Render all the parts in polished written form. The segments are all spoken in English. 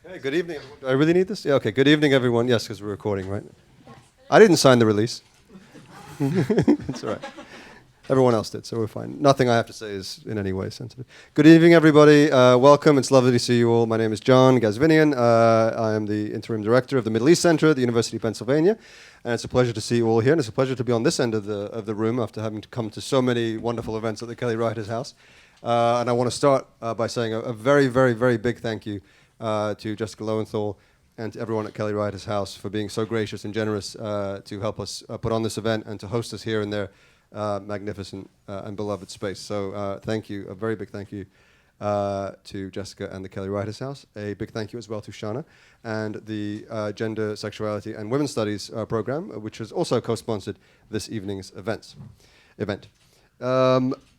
Hey, good evening. Do I really need this? Yeah, okay. Good evening, everyone. Yes, because we're recording, right? I didn't sign the release. It's all right. Everyone else did, so we're fine. Nothing I have to say is in any way sensitive. Good evening, everybody. Welcome. It's lovely to see you all. My name is John Gazvinian. I am the interim director of the Middle East Center at the University of Pennsylvania. And it's a pleasure to see you all here. And it's a pleasure to be on this end of the room after having to come to so many wonderful events at the Kelly Writers House. And I want to start by saying a very, very, very big thank you to Jessica Lowenthal and to everyone at Kelly Writers House for being so gracious and generous to help us put on this event and to host us here in their magnificent and beloved space. So thank you, a very big thank you to Jessica and the Kelly Writers House. A big thank you as well to Shana and the Gender, Sexuality and Women's Studies program, which has also co-sponsored this evening's event.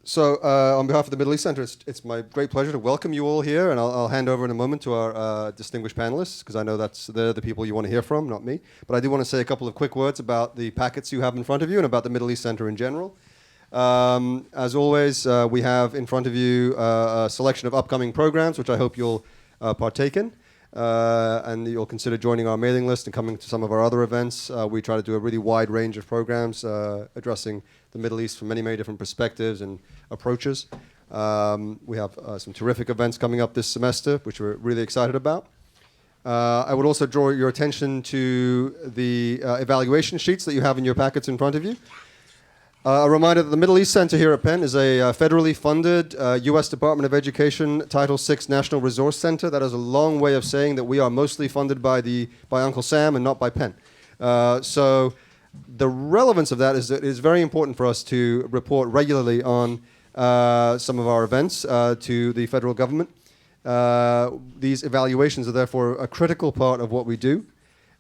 So on behalf of the Middle East Center, it's my great pleasure to welcome you all here, and I'll hand over in a moment to our distinguished panelists, because I know they're the people you want to hear from, not me. But I do want to say a couple of quick words about the packets you have in front of you and about the Middle East Center in general. As always, we have in front of you a selection of upcoming programs, which I hope you'll partake in, and you'll consider joining our mailing list and coming to some of our other events. We try to do a really wide range of programs addressing the Middle East from many, many different perspectives and approaches. We have some terrific events coming up this semester, which we're really excited about. I would also draw your attention to the evaluation sheets that you have in your packets in front of you. A reminder that the Middle East Center here at Penn is a federally funded U.S. Department of Education Title VI National Resource Center. That is a long way of saying that we are mostly funded by Uncle Sam and not by Penn. So the relevance of that is that it is very important for us to report regularly on some of our events to the federal government. These evaluations are therefore a critical part of what we do.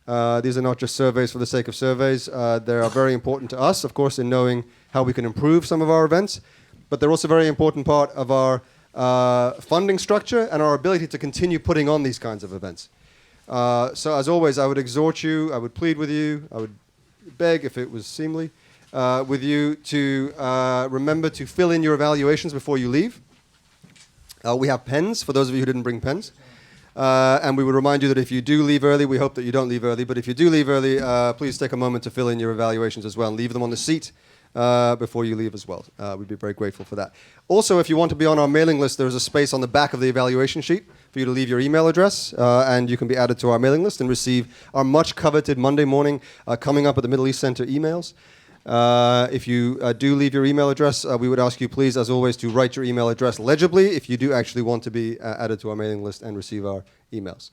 These are not just surveys for the sake of surveys. They are very important to us, of course, in knowing how we can improve some of our events, but they're also a very important part of our funding structure and our ability to continue putting on these kinds of events. So as always, I would exhort you, I would plead with you, I would beg, if it was seemly, with you to remember to fill in your evaluations before you leave. We have pens, for those of you who didn't bring pens. And we would remind you that if you do leave early, we hope that you don't leave early, but if you do leave early, please take a moment to fill in your evaluations as well and leave them on the seat before you leave as well. We'd be very grateful for that. Also, if you want to be on our mailing list, there's a space on the back of the evaluation sheet for you to leave your email address, and you can be added to our mailing list and receive our much coveted Monday morning coming up at the Middle East Center emails. If you do leave your email address, we would ask you please, as always, to write your email address legibly if you do actually want to be added to our mailing list and receive our emails.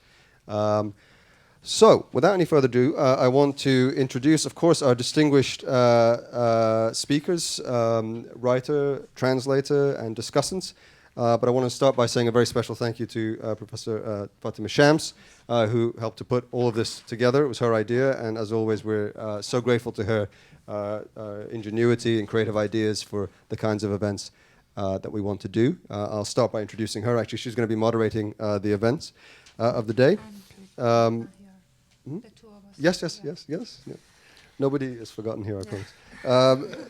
So, without any further ado, I want to introduce, of course, our distinguished speakers, writer, translator, and discussants. But I want to start by saying a very special thank you to Professor Fatemeh Shams, who helped to put all of this together. It was her idea, and as always, we're so grateful to her ingenuity and creative ideas for the kinds of events that we want to do. I'll start by introducing her. Actually, she's going to be moderating the events of the day. Yes. Nobody is forgotten here, I promise.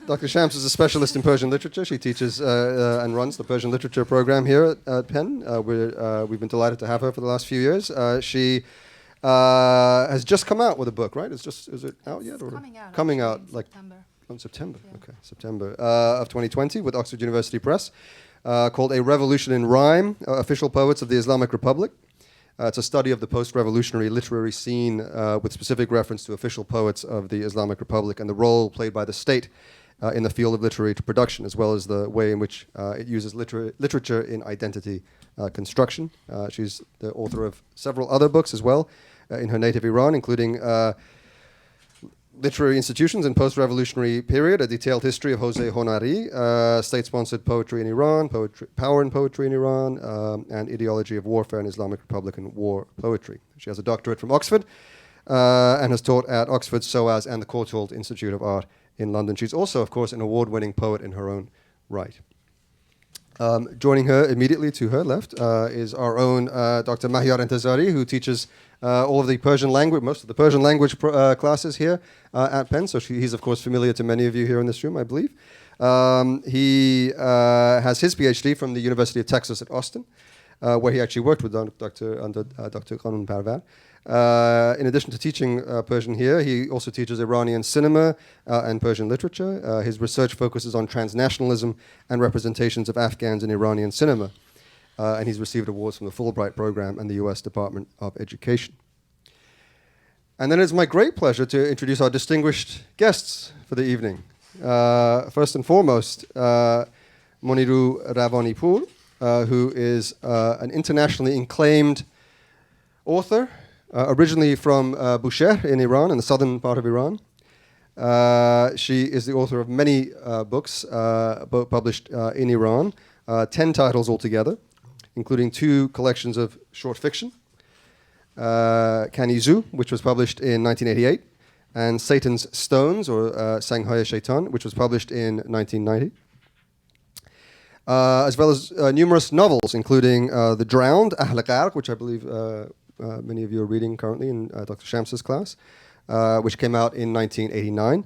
Dr. Shams is a specialist in Persian literature. She teaches and runs the Persian literature program here at Penn. We've been delighted to have her for the last few years. She has just come out with a book, right? Is it out yet? Or coming out like September. On September. Yeah. Okay, September of 2020 with Oxford University Press, called A Revolution in Rhyme: Official Poets of the Islamic Republic. It's a study of the post-revolutionary literary scene with specific reference to official poets of the Islamic Republic and the role played by the state in the field of literary production, as well as the way in which it uses literature in identity construction. She's the author of several other books as well in her native Iran, including Literary Institutions in Post-Revolutionary Period, A Detailed History of Jose Honari, State-Sponsored Poetry in Iran, Power and Poetry in Iran, and Ideology of Warfare in Islamic Republic and War Poetry. She has a doctorate from Oxford and has taught at Oxford, SOAS, and the Courtauld Institute of Art in London. She's also, of course, an award-winning poet in her own right. Joining her immediately to her left is our own Dr. Mahyar Entezari, who teaches all of the Persian language, most of the Persian language classes here at Penn. So he's, of course, familiar to many of you here in this room, I believe. He has his PhD from the University of Texas at Austin. where he actually worked with Dr. Ghanoonparvar. In addition to teaching Persian here, he also teaches Iranian cinema and Persian literature. His research focuses on transnationalism and representations of Afghans in Iranian cinema. And he's received awards from the Fulbright Program and the US Department of Education. And then it's my great pleasure to introduce our distinguished guests for the evening. First and foremost, Moniro Ravanipour, who is an internationally acclaimed author, originally from Bushehr in Iran, in the southern part of Iran. She is the author of many books, both published in Iran, 10 titles altogether, including 2 collections of short fiction. Kanizu, which was published in 1988, and Satan's Stones, or Sanghay Shaitan, which was published in 1990. As well as numerous novels, including The Drowned, Ahl Gharq, which I believe many of you are reading currently in Dr. Shams's class, which came out in 1989.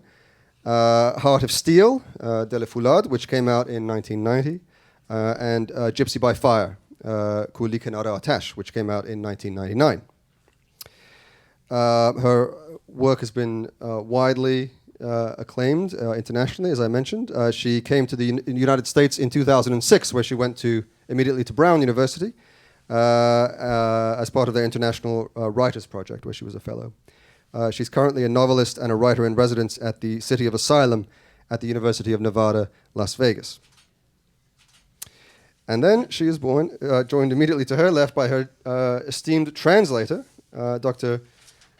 Heart of Steel, Dele Foulad, which came out in 1990. And Gypsy by Fire, Kuli Kenara Atash, which came out in 1999. Her work has been widely acclaimed internationally, as I mentioned. She came to the United States in 2006, where she went immediately to Brown University as part of their International Writers Project, where she was a fellow. She's currently a novelist and a writer in residence at the City of Asylum at the University of Nevada, Las Vegas. And then she is joined immediately to her left by her esteemed translator, Dr.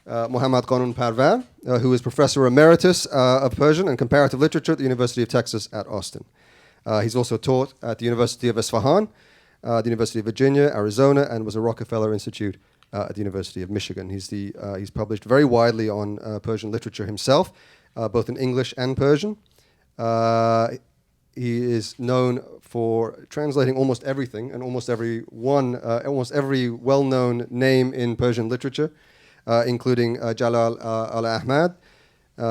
Mohamad Ghanoonparvar, who is Professor Emeritus of Persian and Comparative Literature at the University of Texas at Austin. He's also taught at the University of Isfahan, the University of Virginia, Arizona, and was a Rockefeller Institute at the University of Michigan. He's published very widely on Persian literature himself, both in English and Persian. He is known for translating almost everything and almost every well-known name in Persian literature, including Jalal al-Ahmad,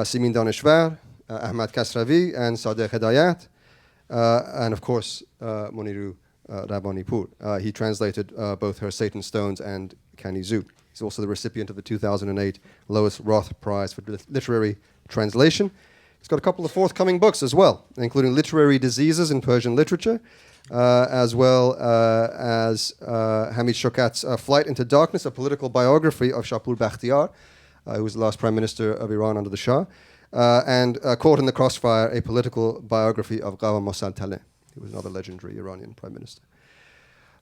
Simin Daneshvar, Ahmad Kasravi, and Sadegh Hedayat, and of course, Moniro Ravanipour. He translated both her Satan's Stones and Kanizu. He's also the recipient of the 2008 Lois Roth Prize for Literary Translation. He's got a couple of forthcoming books as well, including Literary Diseases in Persian Literature, as well as Hamid Shokat's Flight into Darkness, a political biography of Shapur Bakhtiar, who was the last prime minister of Iran under the Shah, and Caught in the Crossfire, a political biography of Qawa Mosaltaleh, who was another legendary Iranian prime minister.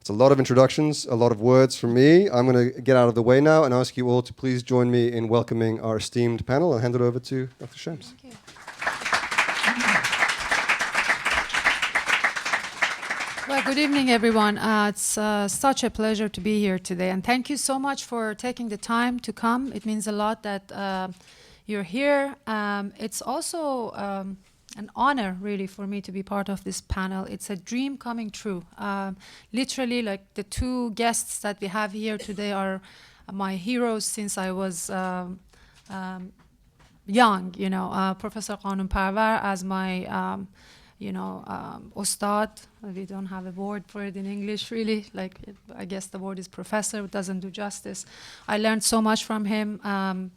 It's a lot of introductions, a lot of words from me. I'm going to get out of the way now and ask you all to please join me in welcoming our esteemed panel. I'll hand it over to Dr. Shams. Thank you. Well, good evening, everyone. It's such a pleasure to be here today, and thank you so much for taking the time to come. It means a lot that you're here. It's also an honor, really, for me to be part of this panel. It's a dream coming true. Literally, like the 2 guests that we have here today are my heroes since I was young. Professor Ghanoonparvar as my Ustad. We don't have a word for it in English, really. I guess the word is professor. It doesn't do justice. I learned so much from him. And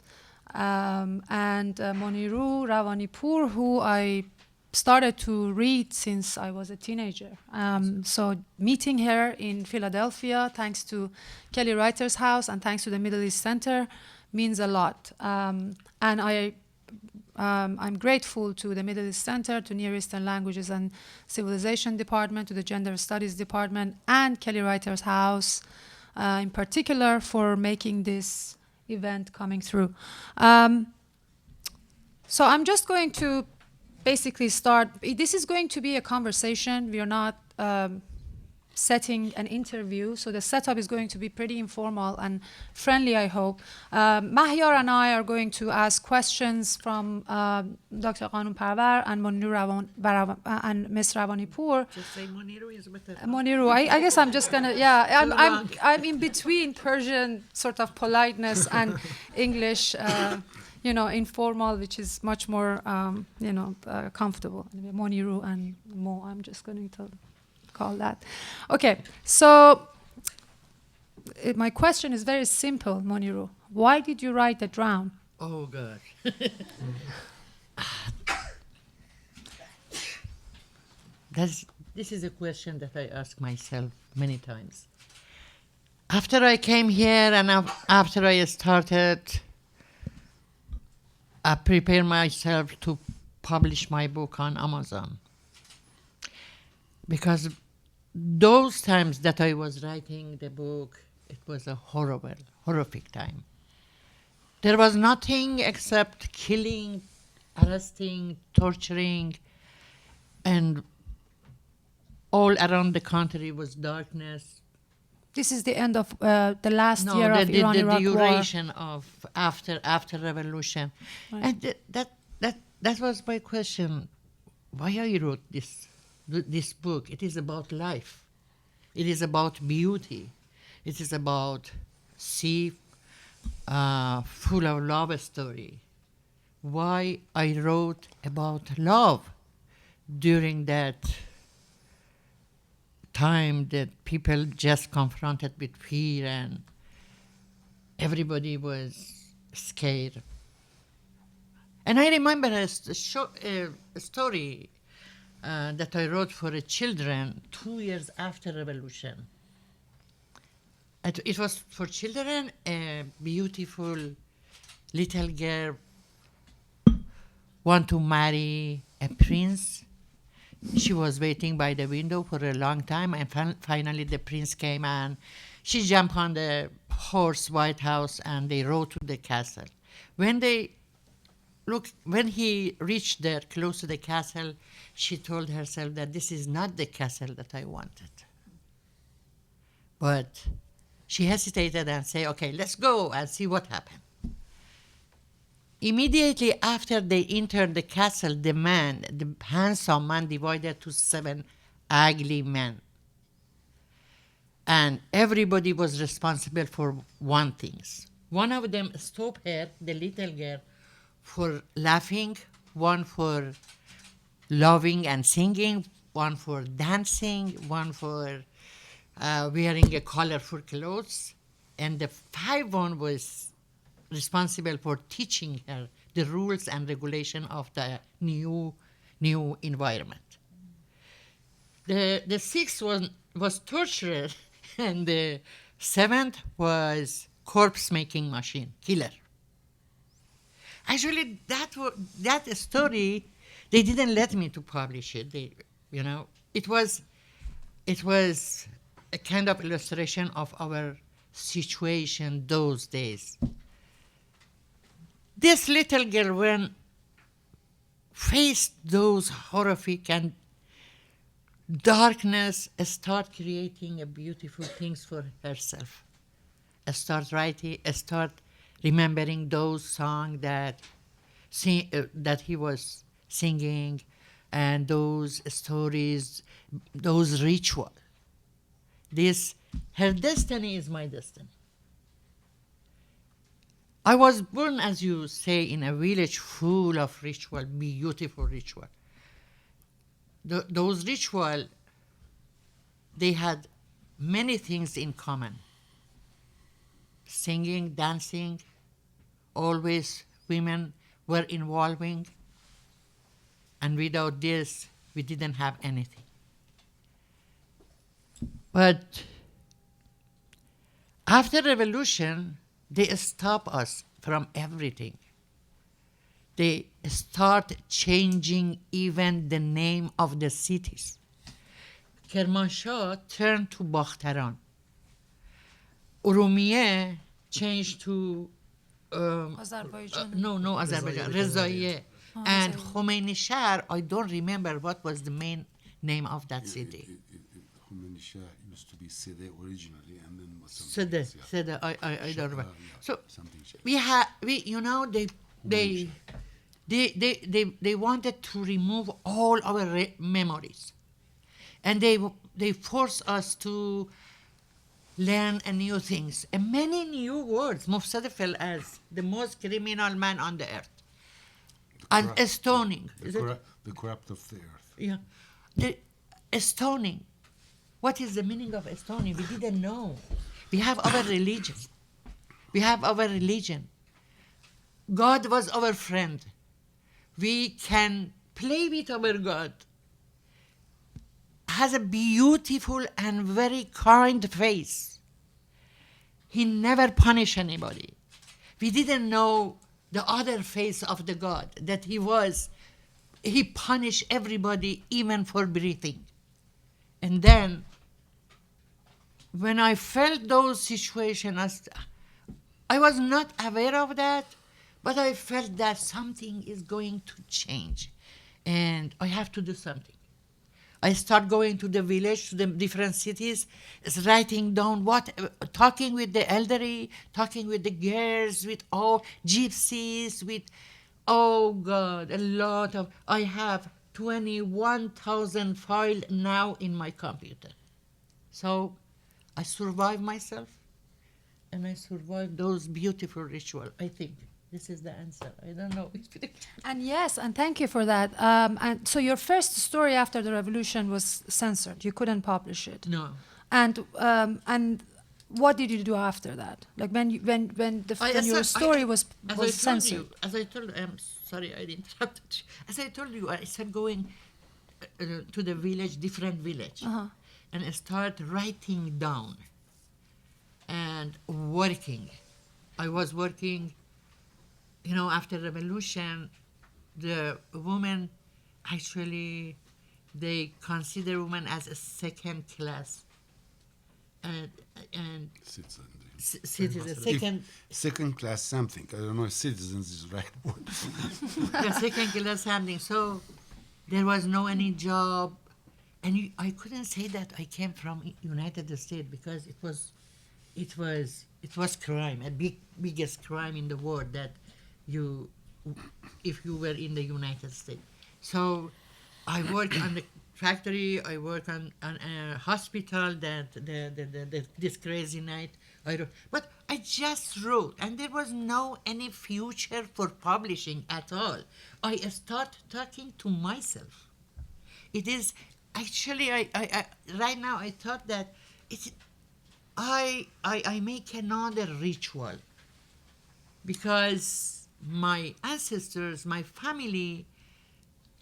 Moniro Ravanipour, who I started to read since I was a teenager. So meeting her in Philadelphia, thanks to Kelly Writer's House and thanks to the Middle East Center, means a lot. And I'm grateful to the Middle East Center, to Near Eastern Languages and Civilization Department, to the Gender Studies Department, and Kelly Writer's House in particular for making this event coming through. So I'm just going to basically start. This is going to be a conversation. We are not setting an interview, so the setup is going to be pretty informal and friendly, I hope. Mahyar and I are going to ask questions from Dr. Ghanoonparvar and Moniro and Ms. Ravanipour. Just say Moniro is with it. Moniro, I guess I'm just gonna, I'm in between Persian sort of politeness and English, informal, which is much more, comfortable. Moniro and Mo, I'm just going to call that. Okay, so my question is very simple, Moniro. Why did you write The Drown? Oh, God. This is a question that I ask myself many times. After I came here and after I started, I prepared myself to publish my book on Amazon. Because those times that I was writing the book, it was a horrific time. There was nothing except killing, arresting, torturing, and all around the country was darkness. This is the end of the last year of Iran-Iraq war. The duration of after revolution. Right. And that was my question. Why I wrote this book? It is about life. It is about beauty. It is about sea full of love story. Why I wrote about love during that time that people just confronted with fear and everybody was scared. And I remember a story that I wrote for the children 2 years after revolution. It was for children, a beautiful little girl want to marry a prince. She was waiting by the window for a long time, and finally the prince came, and she jumped on the horse, White House, and they rode to the castle. When he reached there, close to the castle, she told herself that this is not the castle that I wanted. But she hesitated and said, okay, let's go and see what happened. Immediately after they entered the castle, the handsome man divided to 7 ugly men. And everybody was responsible for one thing. One of them stopped her, the little girl, for laughing, one for loving and singing, one for dancing, one for wearing a colorful clothes. And the 5th one was responsible for teaching her the rules and regulation of the new environment. The 6th one was torturer, and the 7th was corpse-making machine, killer. Actually, that story, they didn't let me to publish it. It was a kind of illustration of our situation those days. This little girl, when faced those horrific and darkness, start creating a beautiful things for herself. Start writing, start remembering those songs that he was singing, and those stories, those rituals. Her destiny is my destiny. I was born, as you say, in a village full of ritual, beautiful ritual. Those rituals, they had many things in common. Singing, dancing, always women were involving, and without this, we didn't have anything. But after revolution, they stop us from everything. They start changing even the name of the cities. Kermanshah turned to Bakhtaran. Urumiyeh changed to Azerbaijan. no Azerbaijan, Rezaiye. And Khomeini Shahr, I don't remember what was the main name of that city. Khomeini Shahr used to be Sede originally, and then was Sede, I don't remember. So something they wanted to remove all our memories, and they forced us to learn new things and many new words. Mufsadifel as the most criminal man on the earth, and stoning. The corrupt of the earth. Yeah, the stoning. What is the meaning of stoning? We didn't know. We have our religion. We have our religion. God was our friend. We can play with our God. Has a beautiful and very kind face. He never punished anybody. We didn't know the other face of the God, that he punished everybody even for breathing. And then, when I felt those situations, I was not aware of that, but I felt that something is going to change and I have to do something. I start going to the village, to the different cities, writing down talking with the elderly, talking with the girls, with all gypsies, with, oh God, a lot of, I have 21,000 files now in my computer. So I survived myself and I survived those beautiful rituals, I think. This is the answer. I don't know. And yes, and thank you for that. And so your first story after the revolution was censored. You couldn't publish it. No. And what did you do after that? Like when your story was censored. As I told you, I'm sorry I interrupted you. As I told you, I started going to the village, different village, and I start writing down and working. I was working. After revolution, the women, actually, they consider women as a second class. And citizen, second class something. I don't know if citizens is the right word. second class something. So there was no any job. And I couldn't say that I came from United States because it was crime, a biggest crime in the world that if you were in the United States. So I worked on the factory, I worked on a hospital this crazy night. But I just wrote, and there was no any future for publishing at all. I start talking to myself. It is actually, I right now I thought that I make another ritual because my ancestors, my family,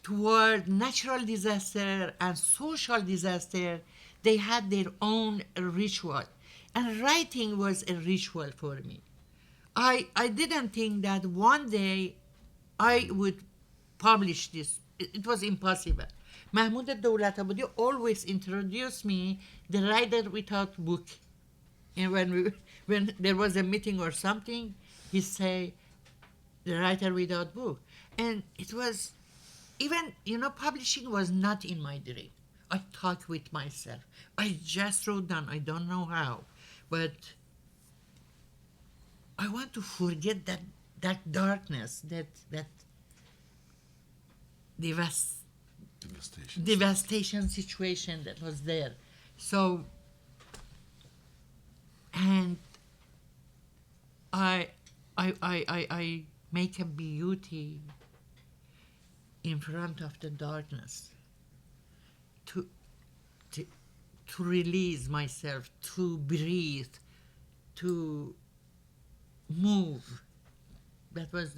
toward natural disaster and social disaster, they had their own ritual. And writing was a ritual for me. I didn't think that one day I would publish this. It was impossible. Mahmoud Dawlatabadi always introduced me the writer without book. And when there was a meeting or something, he say, the writer without book. And it was, even, publishing was not in my dream. I talk with myself. I just wrote down, I don't know how, but I want to forget that darkness, that devastation situation that was there. So, and I make a beauty in front of the darkness to release myself, to breathe, to move. That was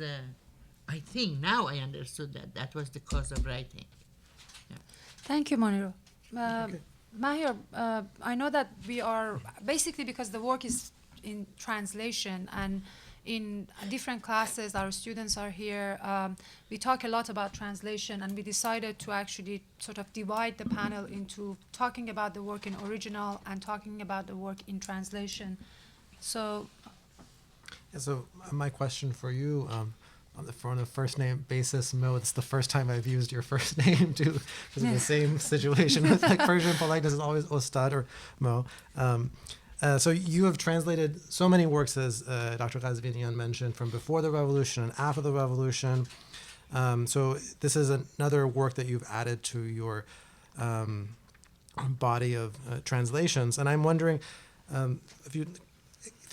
I think now I understood that was the cause of writing. Yeah. Thank you, Moniro. Mahyar, I know that we are, basically because the work is in translation and in different classes, our students are here. We talk a lot about translation, and we decided to actually sort of divide the panel into talking about the work in original and talking about the work in translation. So my question for you, on a first name basis, Mo, it's the first time I've used your first name too, because of the same situation. Like Persian politeness is always Ostad or Mo. So you have translated so many works, as Dr. Ghazvinian mentioned, from before the revolution and after the revolution. So this is another work that you've added to your body of translations. And I'm wondering if you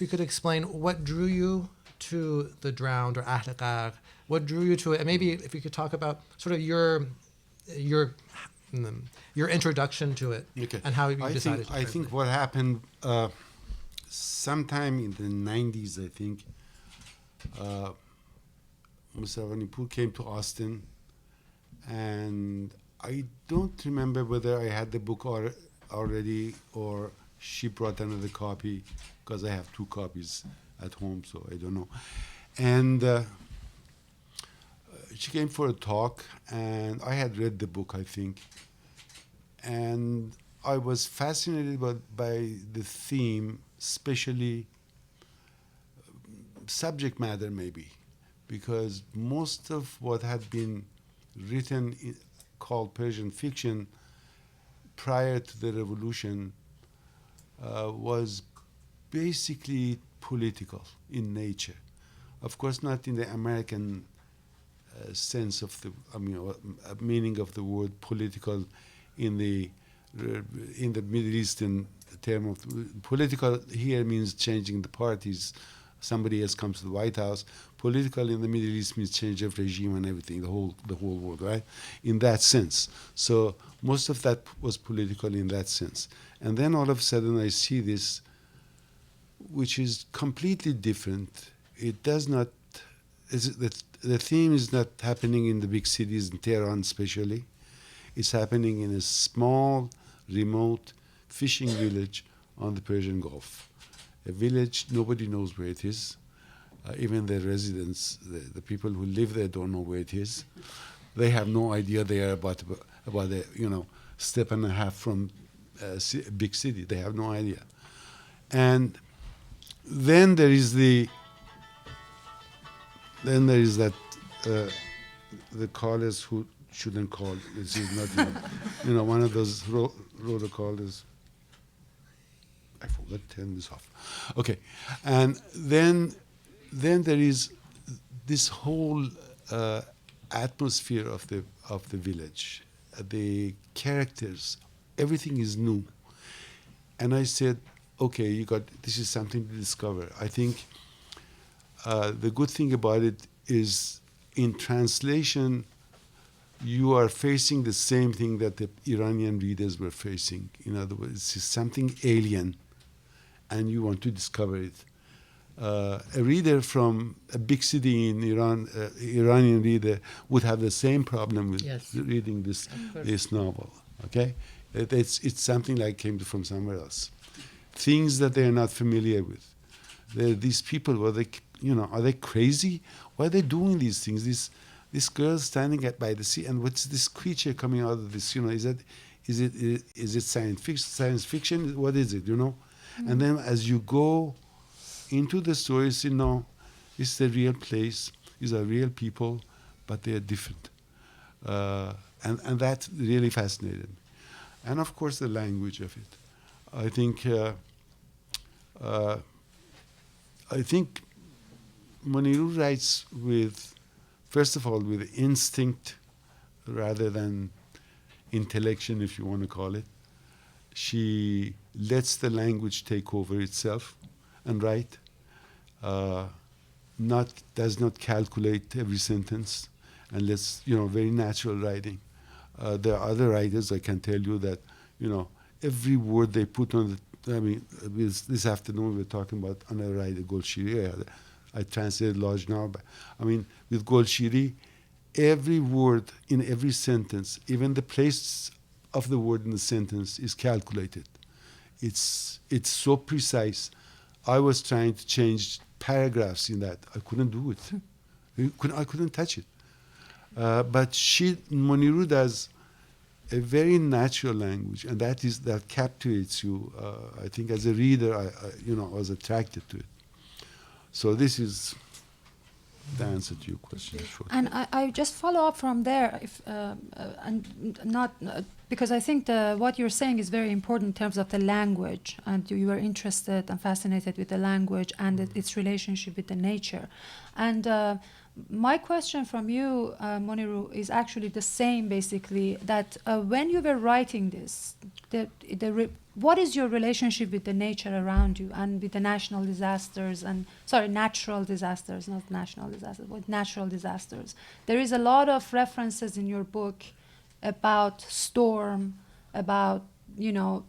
could explain what drew you to The Drowned or Ahl Ghar, what drew you to it, and maybe if you could talk about sort of your introduction to it, okay. and how you decided to I think what happened, sometime in the 90s, I think, Moniro Ravanipour came to Austin, and I don't remember whether I had the book already or she brought another copy, because I have 2 copies at home, so I don't know. And she came for a talk, and I had read the book, I think, and I was fascinated by the theme, especially subject matter maybe, because most of what had been written called Persian fiction prior to the revolution was basically political in nature. Of course, not in the American sense of the, meaning of the word political in the Middle Eastern term of political here means changing the parties. Somebody else comes to the White House. Political in the Middle East means change of regime and everything, the whole world, right? In that sense. So most of that was political in that sense. And then all of a sudden I see this, which is completely different. It does not, the theme is not happening in the big cities, in Tehran especially. It's happening in a small, remote fishing village on the Persian Gulf. A village, nobody knows where it is. Even the residents, the people who live there don't know where it is. They have no idea they are about a step and a half from a big city. They have no idea. And then there is that the callers who shouldn't call. This is not one of those roller callers. I forgot to turn this off. Okay, and then there is this whole atmosphere of the village, the characters, everything is new, and I said, okay, this is something to discover. I think the good thing about it is, in translation, you are facing the same thing that the Iranian readers were facing. In other words, it's something alien, and you want to discover it. A reader from a big city in Iran, Iranian reader, would have the same problem with reading this novel. Okay, it's something like came from somewhere else. Things that they are not familiar with. These people, are they crazy? Why are they doing these things? This girl standing by the sea, and what's this creature coming out of this? Is it science fiction? What is it? And then as you go into the story, it's the real place. These are real people, but they are different, and that really fascinated me. And of course, the language of it. I think Moniro writes first of all, with instinct rather than intellection, if you want to call it. She lets the language take over itself and write. Does not calculate every sentence, and very natural writing. There are other writers, I can tell you, that every word they put on this afternoon we were talking about another writer, Golshiri. I translated large now, but with Golshiri, every word in every sentence, even the place of the word in the sentence, is calculated. It's so precise. I was trying to change paragraphs in that. I couldn't do it. I couldn't touch it. But Moniro does a very natural language, and that captivates you. I think as a reader, I was attracted to it. So this is the answer to your question. And I just follow up from there, because I think what you're saying is very important in terms of the language, and you were interested and fascinated with the language and its relationship with the nature. And my question from you, Moniro, is actually the same, basically, that when you were writing this, what is your relationship with the nature around you and with the natural disasters, not national disasters, but natural disasters? There is a lot of references in your book about storm, about,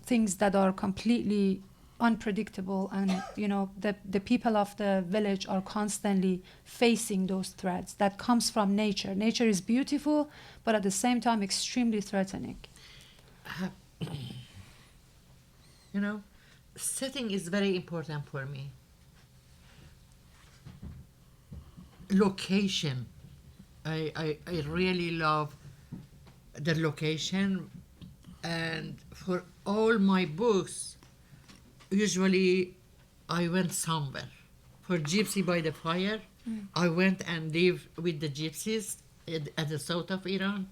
things that are completely unpredictable, and the people of the village are constantly facing those threats that comes from nature. Nature is beautiful, but at the same time extremely threatening. Setting is very important for me. Location. I really love the location, and for all my books, usually I went somewhere. For Gypsy by the Fire, I went and lived with the gypsies at the south of Iran.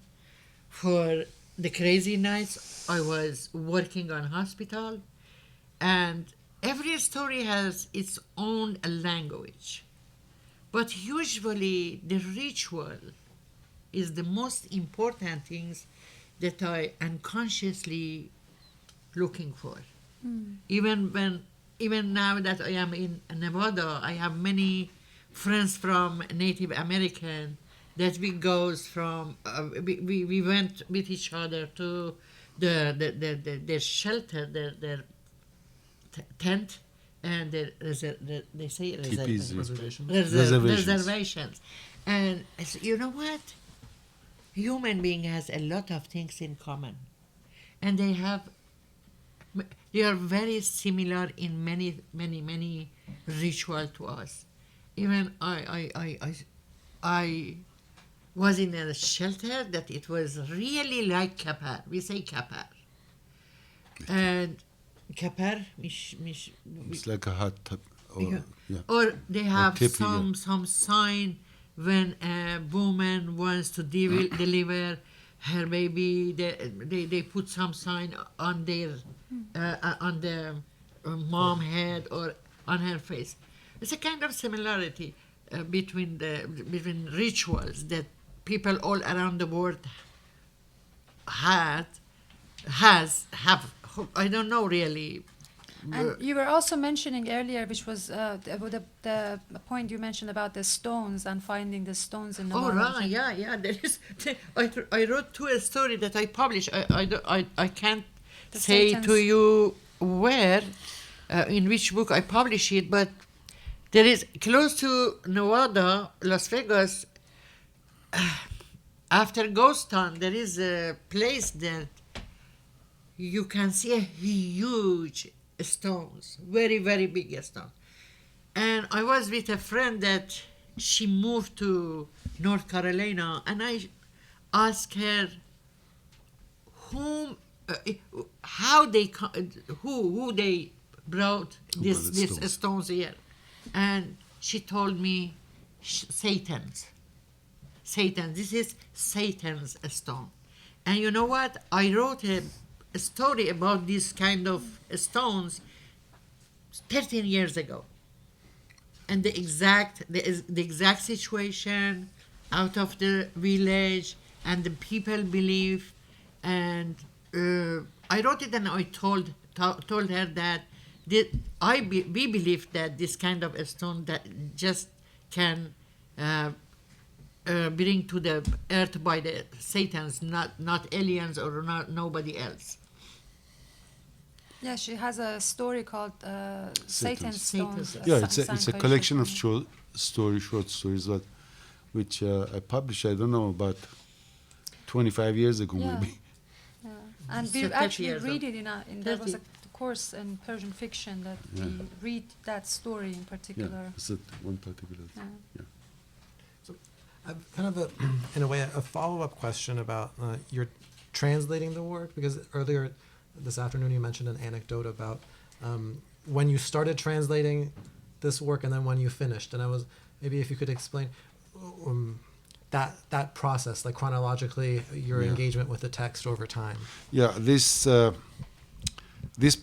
For The Crazy Nights, I was working on hospital, and every story has its own language. But usually the ritual is the most important things that I unconsciously looking for. Even now that I am in Nevada, I have many friends from Native American that we went with each other to their shelter, their tent, and they say Teepees. reservations. And I said, you know what? Human being has a lot of things in common, and they are very similar in many ritual to us. Even I was in a shelter that it was really like kapar. We say kapar, and kapar. It's like a hot tub. Or they have tipi, some sign when a woman wants to deliver her baby. They put some sign on their on the mom head or on her face. It's a kind of similarity between rituals that people all around the world have. I don't know really. And you were also mentioning earlier, which was the point you mentioned about the stones and finding the stones in the Oh mountain. right, yeah. There is. I wrote two stories that I published. I can't The say Satan's- to you where, in which book I published it, but there is close to Nevada, Las Vegas. After Ghost Town, there is a place that you can see a huge stones, very, very big stone. And I was with a friend that she moved to North Carolina, and I asked her who they brought these stones here, and she told me Satan's. This is Satan's stone. And you know what? I wrote a story about this kind of stones 13 years ago. And the exact situation out of the village and the people believe. And I wrote it, and I told her that we believe that this kind of a stone that just can bring to the earth by the Satans, not aliens or not nobody else. Yeah, she has a story called Satan's Stones. Satan's- Yeah, it's a collection of short stories, which I published. I don't know, about 25 years ago, Yeah. maybe. Yeah. And So we 30 actually years read old. it there was a 30. course in Persian fiction that Yeah. we read that story in Yeah, particular. it's that one particular. Yeah. Yeah. I've kind of in a way, a follow-up question about your translating the work, because earlier this afternoon you mentioned an anecdote about when you started translating this work and then when you finished, and maybe if you could explain that process, like chronologically, your Yeah. engagement with the text over time. Yeah, this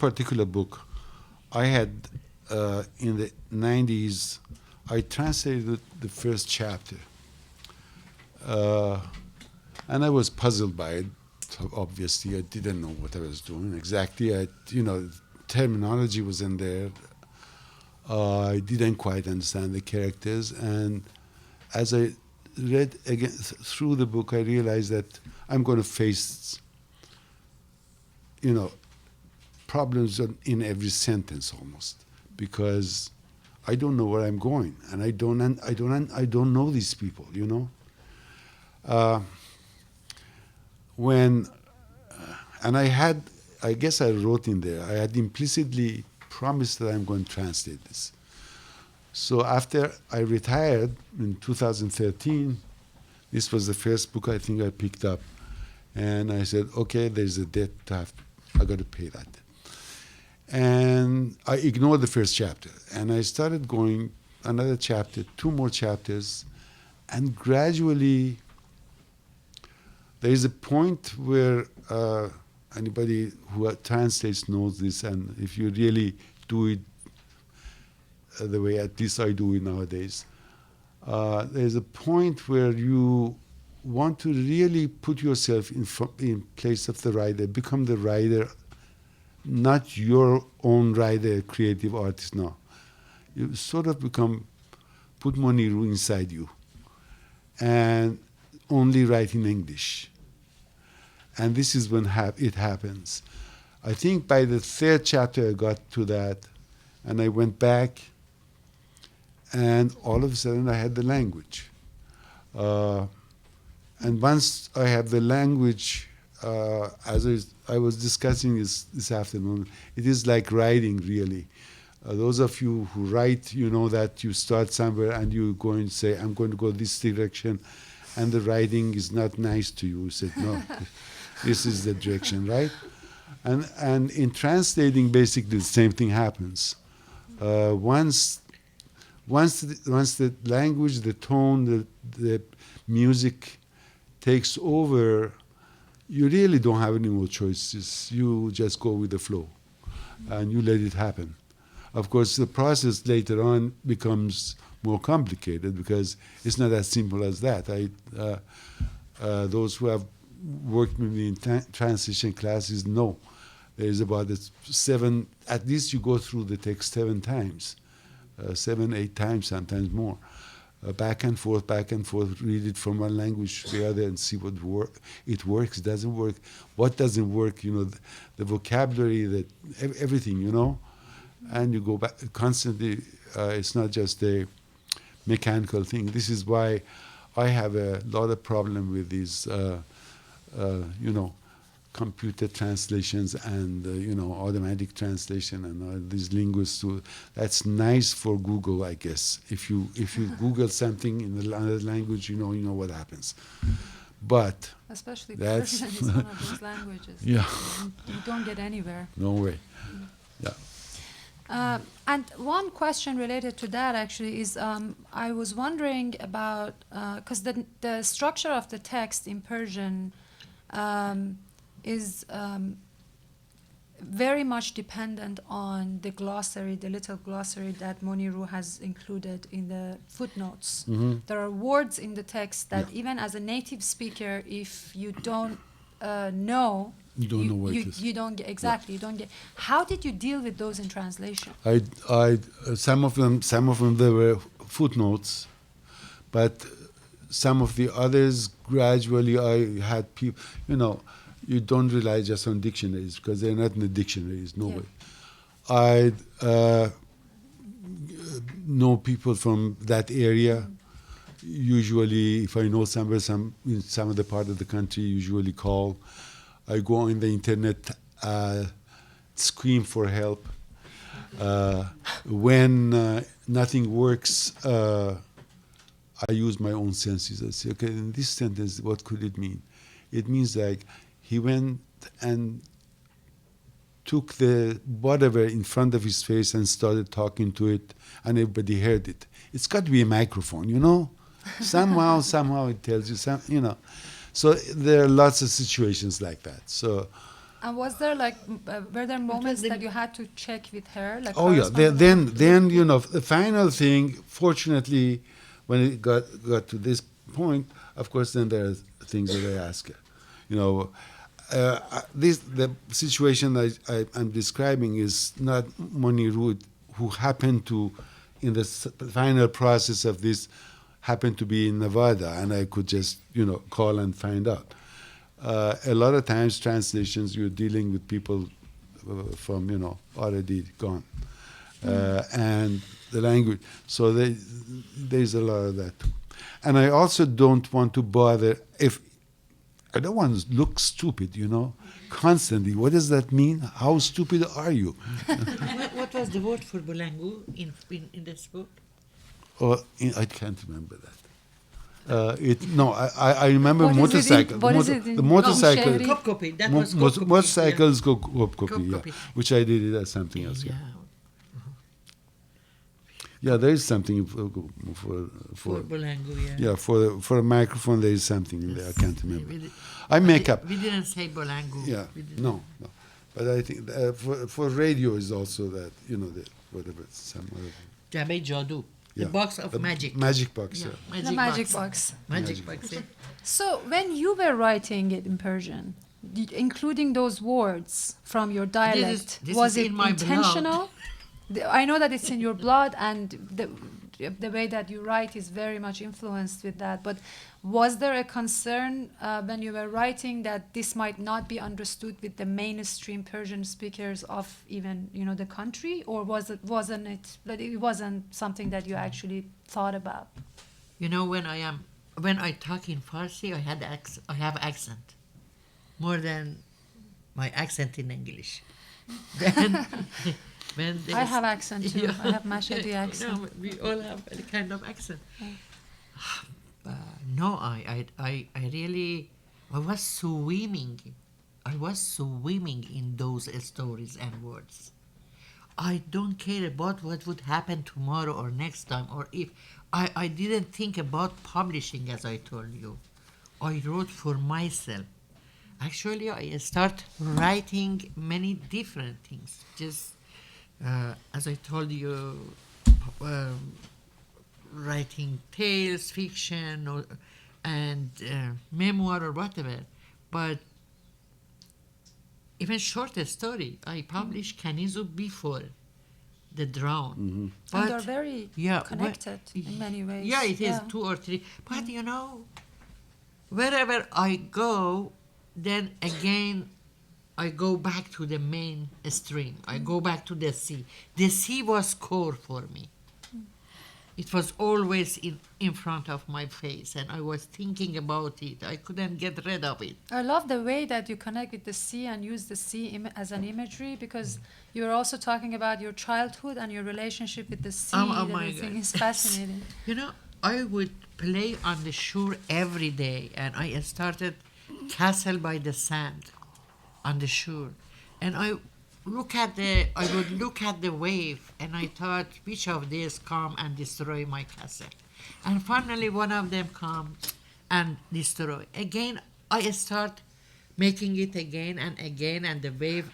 particular book, I had in the 90s, I translated the first chapter. And I was puzzled by it. Obviously, I didn't know what I was doing exactly. Terminology was in there. I didn't quite understand the characters. And as I read again through the book, I realized that I'm going to face, problems in every sentence almost, because I don't know where I'm going, and I don't know these people, you know. And I guess I wrote in there, I had implicitly promised that I'm going to translate this. So after I retired in 2013, this was the first book I think I picked up. And I said, okay, there's a debt I got to pay that. And I ignored the first chapter. And I started going another chapter, 2 more chapters. And gradually, there is a point where anybody who translates knows this. And if you really do it the way at least I do it nowadays, there's a point where you want to really put yourself in place of the writer, become the writer, not your own writer, creative artist. No, you sort of put Moniro inside you, and only write in English. And this is when it happens. I think by the 3rd chapter I got to that, and I went back, and all of a sudden I had the language. And once I have the language, as I was discussing this afternoon, it is like writing, really. Those of you who write, you know that you start somewhere and you go and say, I'm going to go this direction, and the writing is not nice to you. You said, no, this is the direction, right? And in translating, basically the same thing happens. Once the language, the tone, the music takes over, you really don't have any more choices. You just go with the flow, and you let it happen. Of course, the process later on becomes more complicated because it's not as simple as that. Those who have worked with me in translation classes know there's about 7, at least you go through the text 7 times, 7, 8 times, sometimes more. Back and forth, read it from one language to the other and see what it works, doesn't work, what doesn't work, you know, the vocabulary, everything, you know. And you go back constantly. It's not just a mechanical thing. This is why I have a lot of problem with these, you know, computer translations and you know, automatic translation and these linguists. That's nice for Google, I guess. If you Google something in another language, you know what happens. But especially Persian is one of those languages. Yeah, you don't get anywhere. No way. Yeah. And one question related to that actually is I was wondering about because the structure of the text in Persian is very much dependent on the glossary, the little glossary that Moniro has included in the footnotes. Mm-hmm. There are words in the text that even as a native speaker, if you don't know, you don't know what it is. You don't get exactly. You don't get. How did you deal with those in translation? Some of them there were footnotes, but some of the others gradually I had people. You know, you don't rely just on dictionaries because they're not in the dictionaries. No way. I know people from that area. Usually, if I know somewhere, in some other part of the country, usually call. I go on the internet, scream for help. When nothing works, I use my own senses. I say, okay, in this sentence, what could it mean? It means like he went and took the whatever in front of his face and started talking to it, and everybody heard it. It's got to be a microphone, you know? Somehow it tells you, you know. So there are lots of situations like that. So. And was there were there moments that you had to check with her? Like oh yeah, then you know, the final thing, fortunately, when it got to this point, of course, then there are things that I ask her. You know, the situation I'm describing is not Moniro, who happened to, in the final process of this, happened to be in Nevada, and I could just, you know, call and find out. A lot of times, translations, you're dealing with people from, already gone. And the language. So there's a lot of that too. And I also don't want to bother, I don't want to look stupid, constantly. What does that mean? How stupid are you? What was the word for Bolangu in this book? I can't remember that. I remember What is it in- motorcycle. what is it in- The motorcycle. Shehri? Kopkopi. That was Kopkopi. Motorcycles go Kopkopi, yeah. Kopkopi. Which I did it as something else. Yeah. Yeah, there is something for Bolangu, yeah. yeah, for a microphone there is something in there. I can't remember. I make up. We didn't say Bolangu. Yeah, We didn't. no. But I think for radio is also that, whatever, some other. Jabe Jadu. The Yeah. box of magic. Magic box, yeah. The magic box. Magic box, yeah. So when you were writing it in Persian, including those words from your dialect, this was is it in my blood. intentional? I know that it's in your blood, and the way that you write is very much influenced with that. But was there a concern when you were writing that this might not be understood with the mainstream Persian speakers of even the country, or wasn't it that it wasn't something that you actually thought about? When I talk in Farsi, I have accent more than my accent in English. Then I have accent too. Yeah. I have Mashhadi accent. We all have a kind of accent. No, I really, I was swimming in those stories and words. I don't care about what would happen tomorrow or next time, or if I didn't think about publishing, as I told you. I wrote for myself. Actually, I start writing many different things. Just as I told you, writing tales, fiction, and memoir or whatever. But even short story, I published Kanizu before The Drown. Mm-hmm. And they're very connected in many ways. Yeah, it is 2 or 3. But wherever I go, then again I go back to the main stream. I go back to the sea. The sea was core for me. It was always in front of my face, and I was thinking about it. I couldn't get rid of it. I love the way that you connect with the sea and use the sea as an imagery, because you're also talking about your childhood and your relationship with the sea. Oh my Everything God. is fascinating. I would play on the shore every day, and I started Castle by the Sand on the shore. And I would look at the wave, and I thought, which of these come and destroy my castle? And finally, one of them comes and destroy. Again, I start making it again, and the wave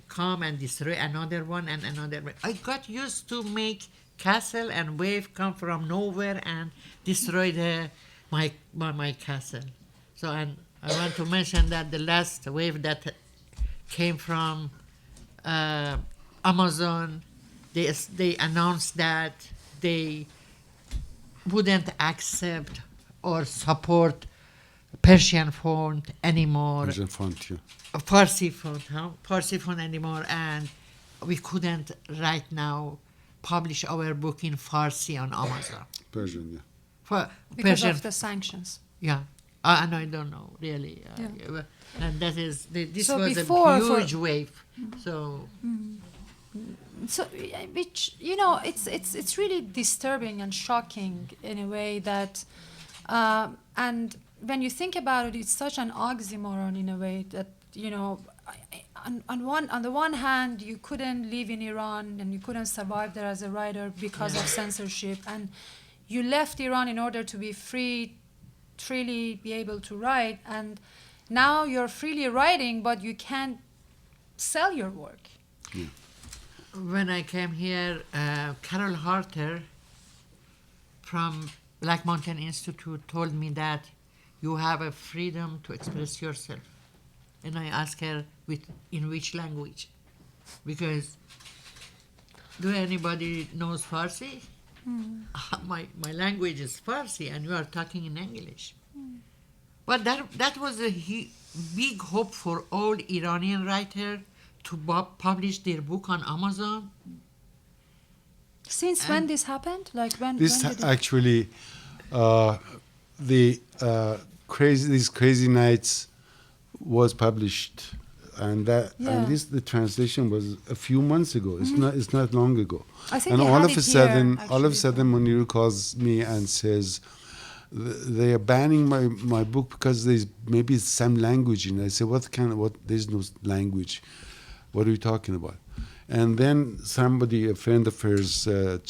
come and destroy another one and another one. I got used to make castle and wave come from nowhere and destroy my castle. So, and I want to mention that the last wave that came from Amazon, they announced that they wouldn't accept or support Persian font anymore. Persian font, yeah. Farsi font anymore, and we couldn't right now publish our book in Farsi on Amazon. Persian, yeah. Because Persian, of the sanctions. yeah. And I don't know really, Yeah. and that is this So was before a for- huge wave. So So, which it's really disturbing and shocking in a way that, and when you think about it, it's such an oxymoron in a way that on the one hand you couldn't live in Iran and you couldn't survive there as a writer because of censorship, and you left Iran in order to be freely be able to write, and now you're freely writing, but you can't sell your work. when I came here, Carol Harter from Black Mountain Institute told me that you have a freedom to express yourself. And I asked her in which language, because do anybody knows Farsi? My language is Farsi, and you are talking in English. But that was a big hope for all Iranian writers to publish their book on Amazon. Since when this happened? Like when? This when did it- actually, the these crazy nights was published, and that Yeah. and this the translation was a few months ago. It's not long ago. I think And they all had of a it sudden, here, all of a actually. sudden, Moniro calls me and says, they are banning my book because there's maybe some language in it. I say, there's no language. What are you talking about? And then somebody, a friend of hers,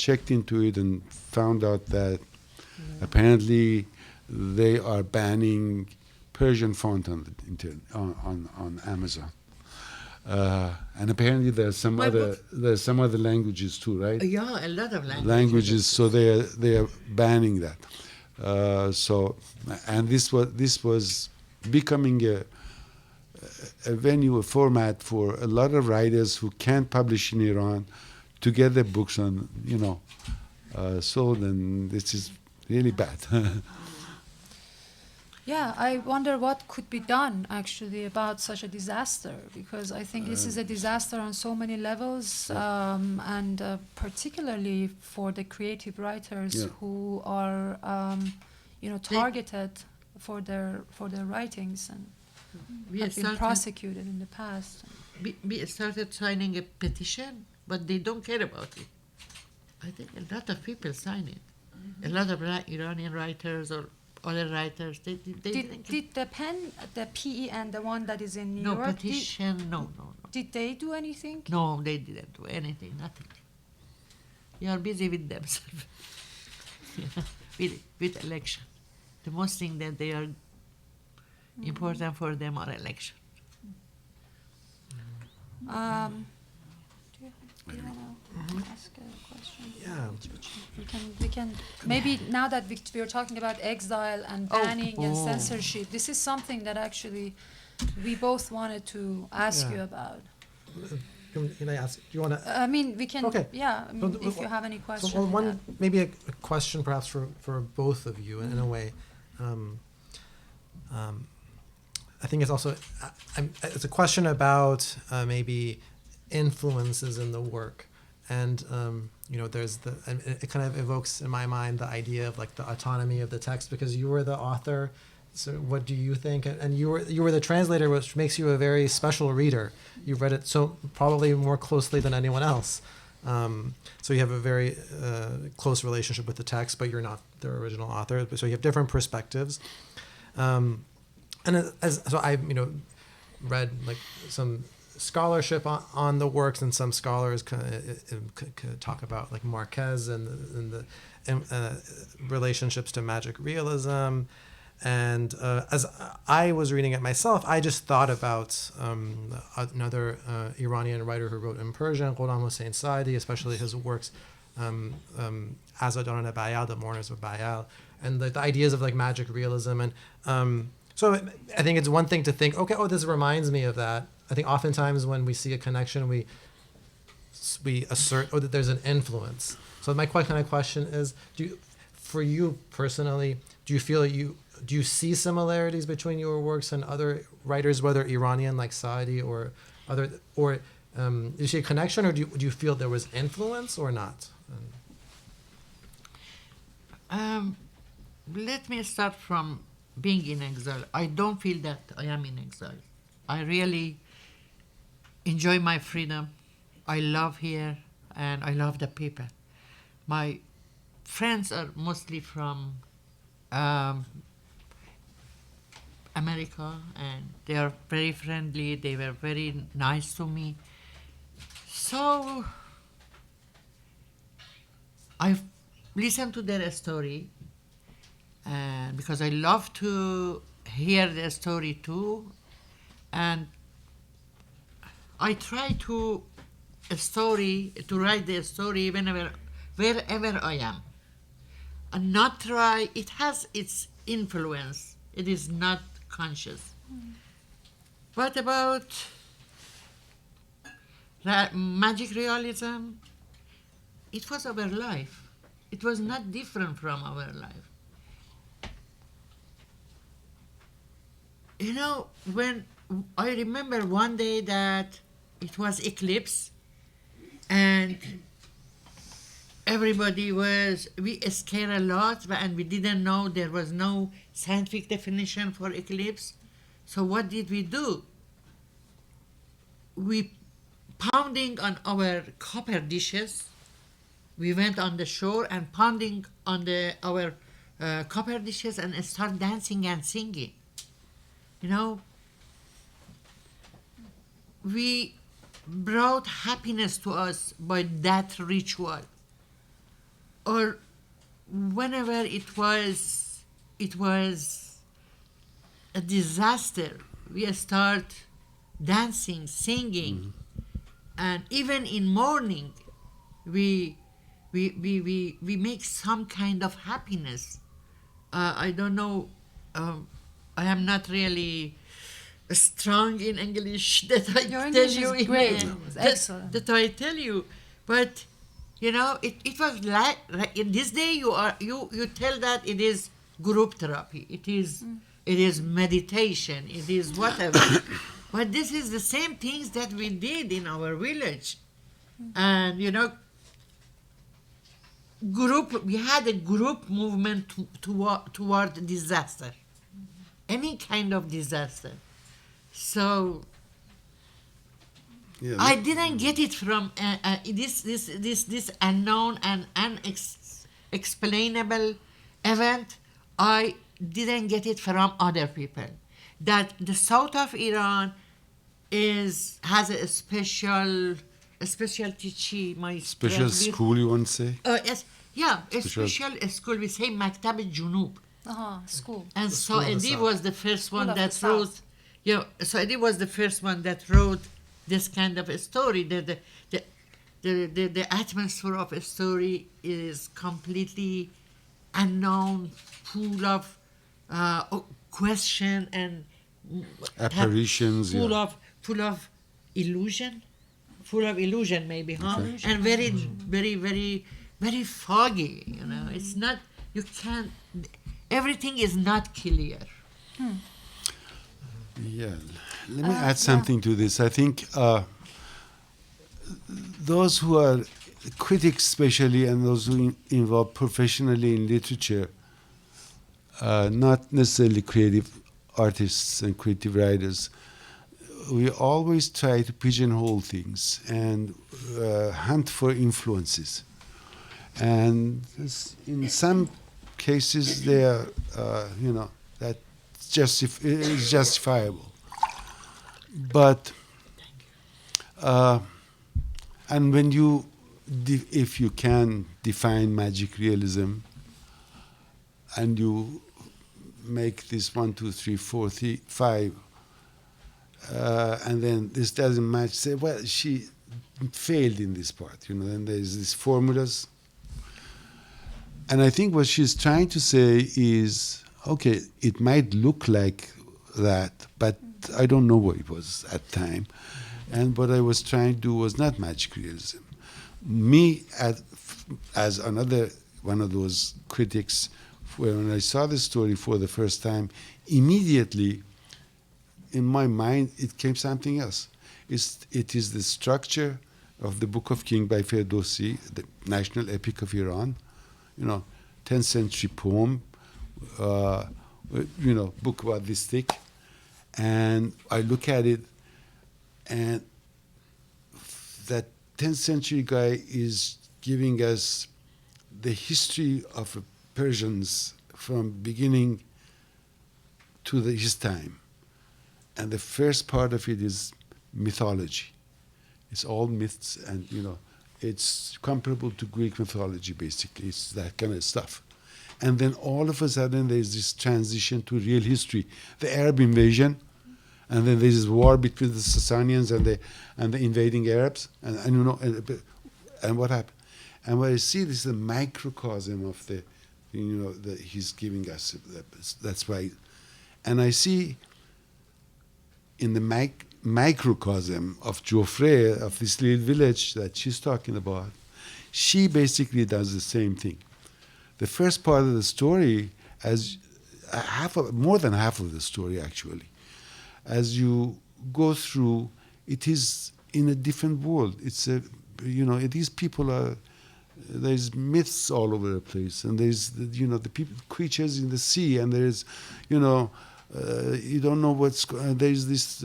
checked into it and found out that apparently they are banning Persian font on Amazon. And apparently there's some other languages too, right? Yeah, a lot of Languages, so they are banning that. And this was becoming a venue, a format for a lot of writers who can't publish in Iran to get their books on, sold, and this is really bad. Yeah, I wonder what could be done actually about such a disaster, because I think this is a disaster on so many levels, and particularly for the creative writers who are, targeted for their writings and have been prosecuted in the past. We started signing a petition, but they don't care about it. I think a lot of people sign it. A lot of Iranian writers or other writers, they Did the PEN, the one that is in New no York, petition, no. did they do anything? No, they didn't do anything, nothing. They are busy with themselves, with election. The most thing that they are important for them are election. Do you want to ask a question? Yeah. We can maybe now that we are talking about exile and banning and censorship, this is something that actually we both wanted to ask you about. Can I ask? Do you want to? I mean, we can. Okay. Yeah. I mean, So, if you have any questions. So one maybe a question perhaps for both of you in a way. I think it's also it's a question about maybe influences in the work, and there's it kind of evokes in my mind the idea of like the autonomy of the text, because you were the author. So what do you think? And you were the translator, which makes you a very special reader. You've read it so probably more closely than anyone else. So you have a very close relationship with the text, but you're not the original author. So you have different perspectives. So I read like some scholarship on the works, and some scholars could talk about like Marquez and the relationships to magic realism. And as I was reading it myself, I just thought about another Iranian writer who wrote in Persian, Ghulam Hossein Saidi, especially his works, Azadan Bayal, The Mourners of Bayal, and the ideas of like magic realism. And so I think it's one thing to think, okay, this reminds me of that. I think oftentimes when we see a connection, we assert that there's an influence. So my question is, for you personally, do you see similarities between your works and other writers, whether Iranian like Saadi or other, or do you see a connection, or do you feel there was influence or not? Let me start from being in exile. I don't feel that I am in exile. I really enjoy my freedom. I love here and I love the people. My friends are mostly from America, and they are very friendly. They were very nice to me. So I've listened to their story, and because I love to hear their story too, and I try to write their story wherever I am, and not try. It has its influence. It is not conscious. What about magic realism? It was our life. It was not different from our life. When I remember one day that it was eclipse, and everybody we scared a lot, and we didn't know there was no scientific definition for eclipse. So what did we do? We pounding on our copper dishes. We went on the shore and pounding on our copper dishes and start dancing and singing. You know, we brought happiness to us by that ritual. Or whenever it was a disaster, we start dancing, singing, and even in mourning, we make some kind of happiness. I don't know. I am not really strong in English that I Your tell English you. is great. It's excellent. That I tell you, but you know, it was like in this day you tell that it is group therapy. It is meditation. It is whatever. But this is the same things that we did in our village, and you know, we had a group movement toward disaster, any kind of disaster. So Yeah, I didn't get it from this unknown and unexplainable event. I didn't get it from other people. That the south of Iran has a special teaching. special school, you want to say? Yes, yeah, a Special- special school. We say Maktab Junub. School. And The school of the Saadi south. was the first School one of that the wrote. south. Yeah, Saadi was the first one that wrote this kind of a story. The atmosphere of a story is completely unknown, full of question and Apparitions, full yeah. of illusion, maybe, huh? And very foggy. You know, it's not. You can't. Everything is not clear. Yeah. Let me add something to this. I think those who are critics, especially, and those who involved professionally in literature, not necessarily creative artists and creative writers, we always try to pigeonhole things and hunt for influences. And in some cases, they are, that is justifiable. But, and when you, if you can define magic realism, and you make this 1, 2, 3, 4, 5, and then this doesn't match, say, well, she failed in this part, and there's these formulas. And I think what she's trying to say is, okay, it might look like that, but I don't know what it was at the time. And what I was trying to do was not magic realism. Me, as another one of those critics, when I saw the story for the first time, immediately in my mind it came something else. It is the structure of the Book of King by Ferdowsi, the national epic of Iran, 10th century poem, book about this thick. And I look at it, and that 10th century guy is giving us the history of the Persians from beginning to his time. And the first part of it is mythology. It's all myths, and it's comparable to Greek mythology, basically. It's that kind of stuff. And then all of a sudden there's this transition to real history. The Arab invasion, and then there's this war between the Sasanians and the invading Arabs, and what happened. And what I see, this is a microcosm of the he's giving us. That's why. And I see in the microcosm of Jofreh, of this little village that she's talking about, she basically does the same thing. The first part of the story, more than half of the story actually, as you go through, it is in a different world. It's a, these people are, there's myths all over the place, and there's, the creatures in the sea, and there's, you don't know there's this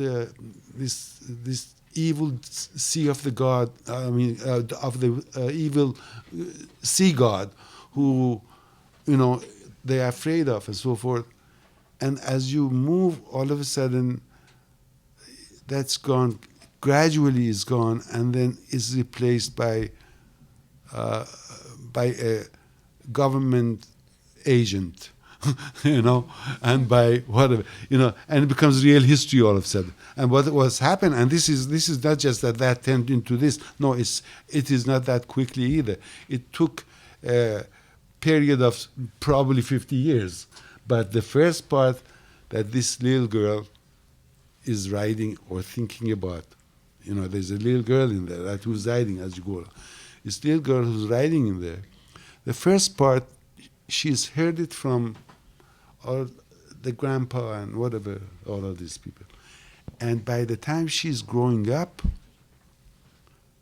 evil sea of the god, of the evil sea god, who, they're afraid of, and so forth. And as you move, all of a sudden, that's gone, gradually is gone, and then is replaced by a government agent, and by whatever, and it becomes real history all of a sudden. And what was happened, and this is not just that turned into this. No, it is not that quickly either. It took a period of probably 50 years. But the first part that this little girl is writing or thinking about, there's a little girl in there that who's writing as you go. This little girl who's writing in there, the first part, she's heard it from all the grandpa and whatever, all of these people. And by the time she's growing up,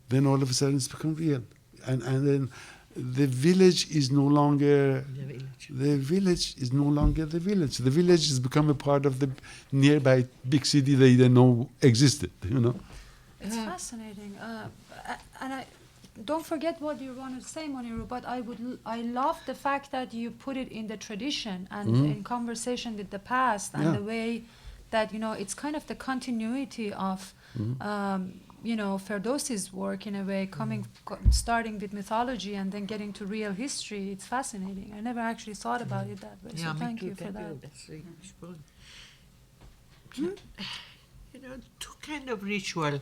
then all of a sudden it's become real. And then the village is no longer the village is no longer the village. The village has become a part of the nearby big city they didn't know existed. It's fascinating, and don't forget what you want to say, Moniro. But I love the fact that you put it in the tradition and in conversation with the past, and the way that it's kind of the continuity of. Ferdowsi's work in a way, starting with mythology and then getting to real history. It's fascinating. I never actually thought about it that way. So thank you for that. That's very good. Two kind of ritual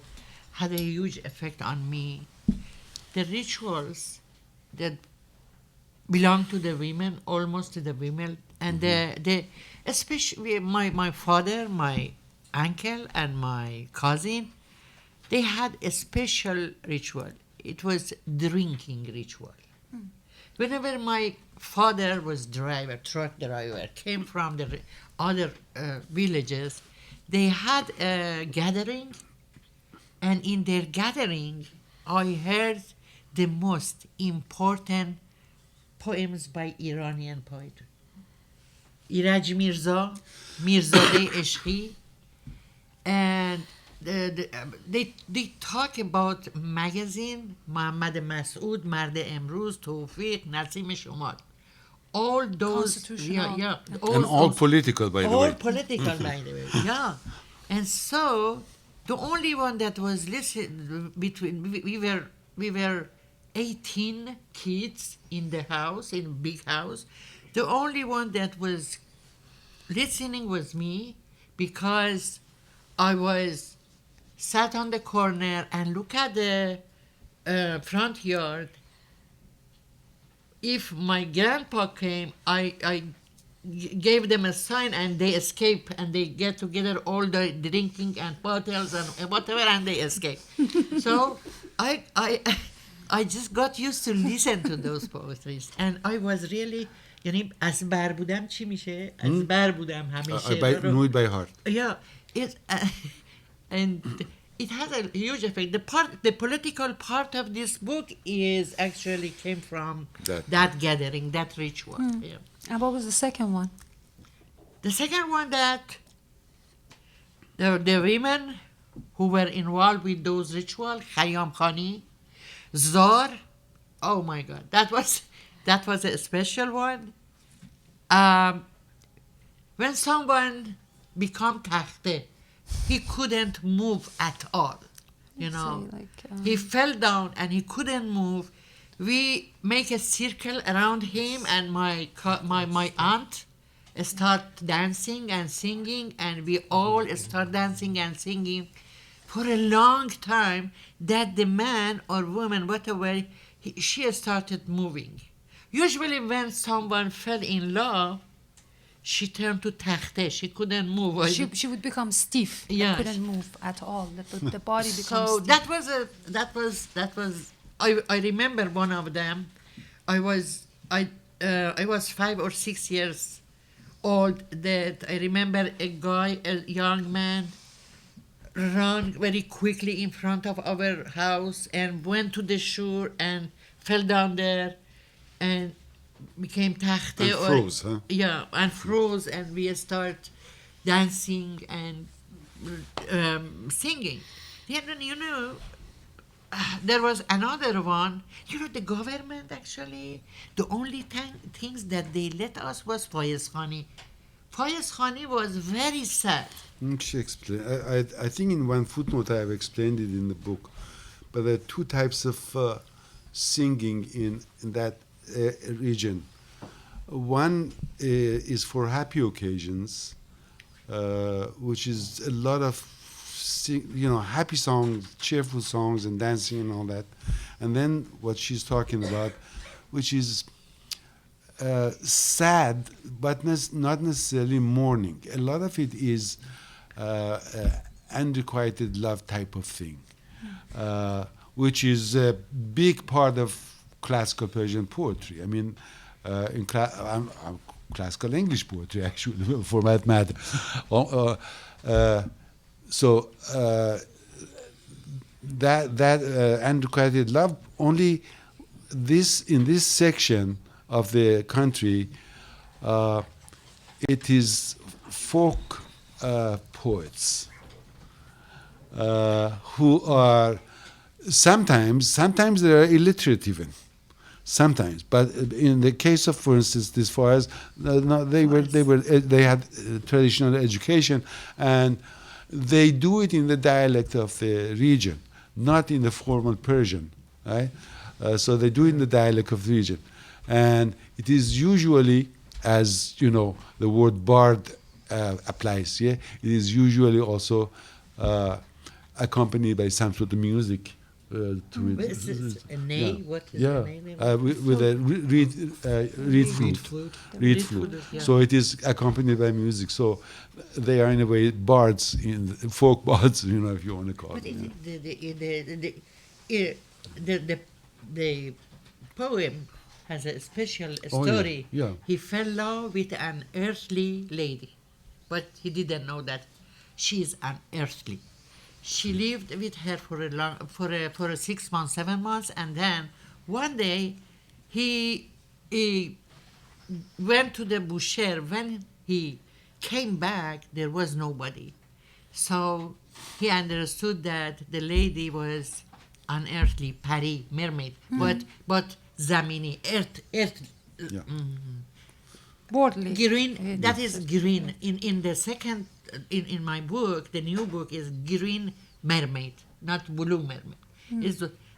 had a huge effect on me. The rituals that belong to the women, almost to the women, and the especially my father, my uncle, and my cousin. They had a special ritual. It was drinking ritual. Whenever my father was truck driver, came from the other villages, they had a gathering, and in their gathering, I heard the most important poems by Iranian poetry. Iraj Mirza, Mirzadeh Ishqi, and they talk about magazine, Mohammad Masood, Marde Emroz, Tawfiq, Nasim Shumat. All those, constitutional. All political, by the way. All political, by the way, yeah. And so, the only one that was listening, we were 18 kids in the house, in a big house. The only one that was listening was me, because I was sat on the corner and look at the front yard. If my grandpa came, I gave them a sign, and they escape, and they get together all the drinking and bottles and whatever, and they escape. So I just got used to listen to those poetries, and I was really, از بر بودم چی میشه؟ از بر بودم همیشه. I know it by heart. Yeah, and it has a huge effect. The political part of this book is actually came from that gathering, that ritual. Yeah. And what was the second one? The second one, that the women who were involved with those rituals, Khayyam Khani, Zar, oh my God, that was a special one. When someone become takhte, he couldn't move at all, he fell down and he couldn't move. We make a circle around him, and my aunt start dancing and singing, and we all start dancing and singing for a long time, that the man or woman, whatever, she started moving. Usually when someone fell in love, she turned to takhte. She couldn't move. She would become stiff. Yes. Couldn't move at all. The body becomes so stiff. that was. I remember one of them. I was 5 or 6 years old. That I remember a young man, ran very quickly in front of our house and went to the shore and fell down there and became tachte. And froze, huh? Yeah, and froze, and we start dancing and singing. Then, there was another one. The government actually, the only things that they let us was Fayez Khani. Fayez Khani was very sad. She explained. I think in one footnote I have explained it in the book, but there are two types of singing in that region. One is for happy occasions, which is a lot of happy songs, cheerful songs, and dancing and all that. And then what she's talking about, which is sad, but not necessarily mourning. A lot of it is unrequited love type of thing, which is a big part of classical Persian poetry. I mean, classical English poetry, actually, for that matter. So that unrequited love, only in this section of the country, it is folk poets who are sometimes they are illiterate even. Sometimes, but in the case of, for instance, this Fayez, they had traditional education, and they do it in the dialect of the region, not in the formal Persian, right? So they do it in the dialect of the region, and it is usually, as the word bard applies. Yeah, it is usually also accompanied by some sort of music. Is this a ney? Yeah. What is Yeah, the name? with a reed flute. Reed flute. Yeah. So it is accompanied by music. So they are in a way bards, folk bards, if you want to call But it. the poem has a special Oh, yeah, story. yeah. He fell in love with an earthly lady, but he didn't know that she is unearthly. She lived with her for 6 months, 7 months, and then one day he went to the boucher. When he came back, there was nobody. So he understood that the lady was unearthly, pari, mermaid, but zamini, earth. Yeah. Worldly. Green, that is green. In the second, in my book, the new book is green mermaid, not blue mermaid.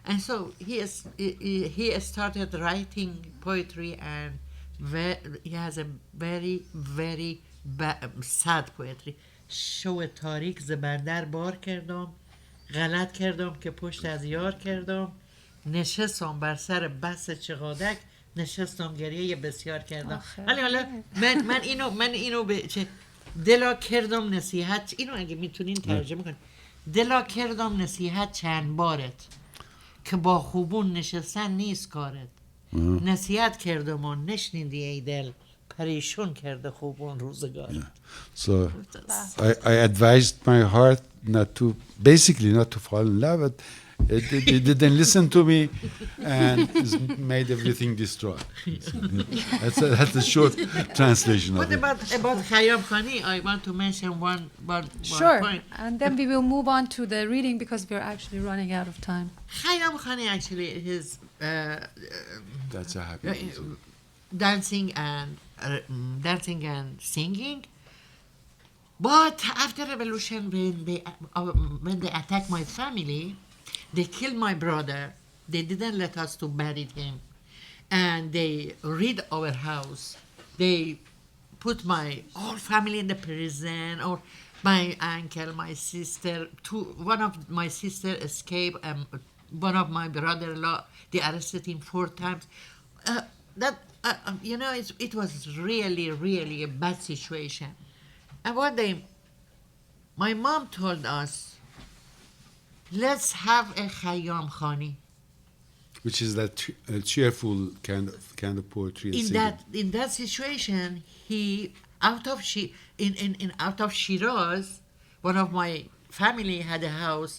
And so he started writing poetry, and he has a very, very sad poetry. شو تاریک زبندر بار کردم غلط کردم که پشت از یار کردم نشستم بر سر بس چقادک نشستم گریه بسیار کردم حالا من اینو به دلا کردم نصیحت اینو اگه میتونین ترجمه کنین دلا کردم نصیحت چند بارت که با خوبون نشستن نیست کارت نصیحت کردم و نشنیدی ای دل پریشون کرده خوبون روزگارت. So I advised my heart not to fall in love, but it didn't listen to me, and it's made everything destroyed. That's a short translation What of it. about Khayyam Khani? I want to mention one Sure, point. and then we will move on to the reading because we're actually running out of time. Khayyam Khani actually is That's a happy reason. dancing and singing. But after revolution, when they attacked my family, they killed my brother. They didn't let us to bury him, and they rid our house. They put my whole family in the prison. Or my uncle, my sister. One of my sister escaped. One of my brother-in-law, they arrested him 4 times. It was really, really a bad situation. And one day, my mom told us, let's have a Khayyam Khani. Which is that cheerful kind of poetry. In that situation, he out of Shiraz, one of my family had a house,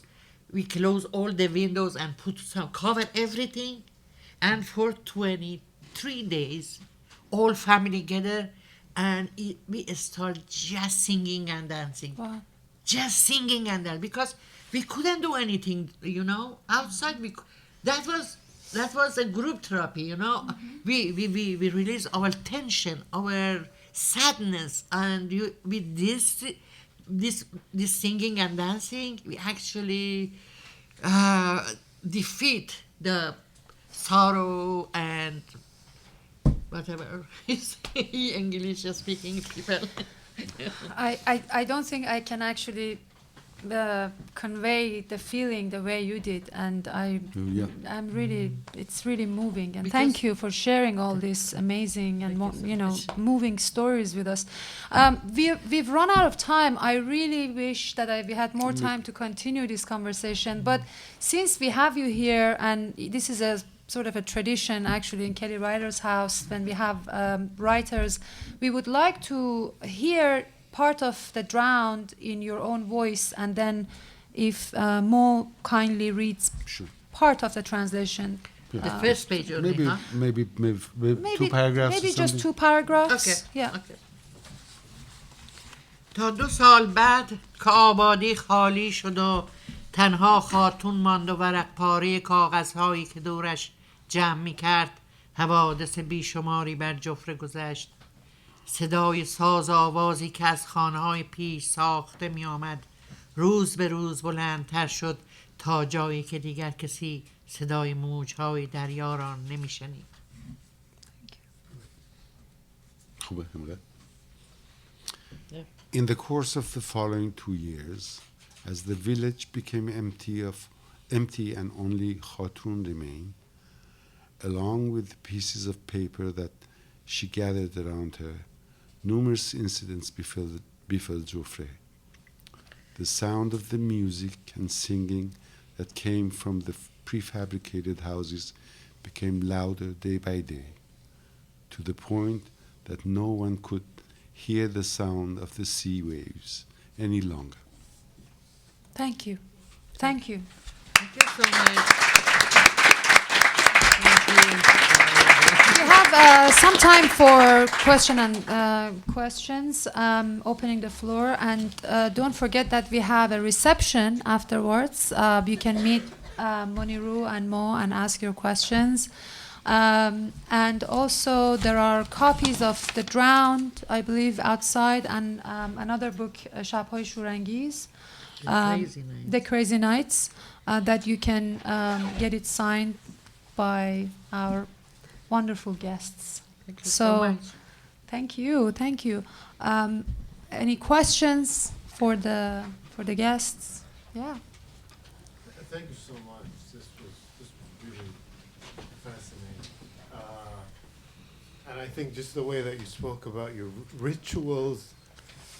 we closed all the windows and put some cover everything, and for 23 days, all family together, and we started just singing and dancing. Wow. Just singing and that, because we couldn't do anything, outside. That was a group therapy, We released our tension, our sadness, and with this singing and dancing, we actually defeat the sorrow and whatever is English speaking people. I don't think I can actually convey the feeling the way you did, and I'm really, it's really moving, and thank you for sharing all these amazing and moving stories with us. We've run out of time. I really wish that we had more time to continue this conversation, but since we have you here, and this is a sort of a tradition actually in Kelly Writer's House, when we have writers, we would like to hear part of the Drowned in your own voice, and then if Mo kindly reads part of the translation. The first page only, maybe 2 paragraphs. Maybe just 2 paragraphs. Okay. Yeah. Okay. تا 2 سال بعد که آبادی خالی شد و تنها خاتون ماند و ورق پاره کاغذهایی که دورش جمع می کرد، حوادث بیشماری بر جفره گذشت. صدای ساز آوازی که از خانه‌های پیش ساخته می آمد روز به روز بلندتر شد تا جایی که دیگر کسی صدای موج‌های دریا را نمی شنید. In the course of the following 2 years, as the village became empty and only Khatun remained, along with the pieces of paper that she gathered around her, numerous incidents befell Jofreh. The sound of the music and singing that came from the prefabricated houses became louder day by day, to the point that no one could hear the sound of the sea waves any longer. Thank you. Thank you. Thank you so much. Thank you. We have some time for questions, opening the floor, and don't forget that we have a reception afterwards. You can meet Moniro and Mo and ask your questions. And also there are copies of The Drowned, I believe, outside, and another book, Shabhay Shurangiz, The Crazy Nights, that you can get it signed by our wonderful guests. Thank you so much. Thank you. Any questions for the guests? Yeah. Thank you so much. This was really fascinating. And I think just the way that you spoke about your rituals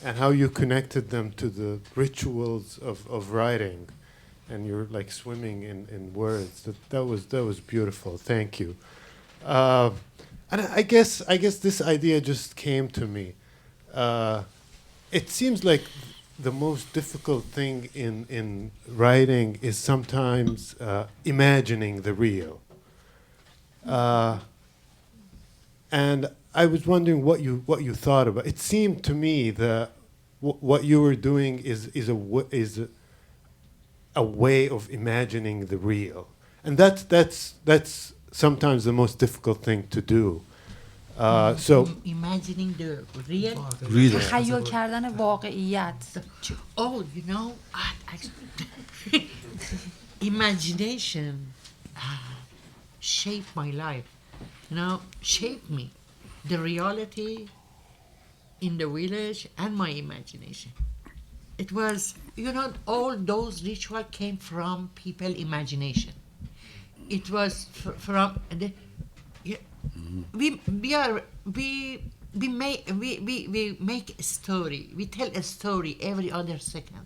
and how you connected them to the rituals of writing, and you're like swimming in words. That was beautiful. Thank you. And I guess this idea just came to me. It seems like the most difficult thing in writing is sometimes imagining the real. And I was wondering what you thought about. It seemed to me that what you were doing is a way of imagining the real, and that's sometimes the most difficult thing to do. So imagining the real. تخیل کردن واقعیت. Oh, imagination shaped my life. Shaped me. The reality in the village and my imagination. It was, all those rituals came from people's imagination. It was from we make a story. We tell a story every other second,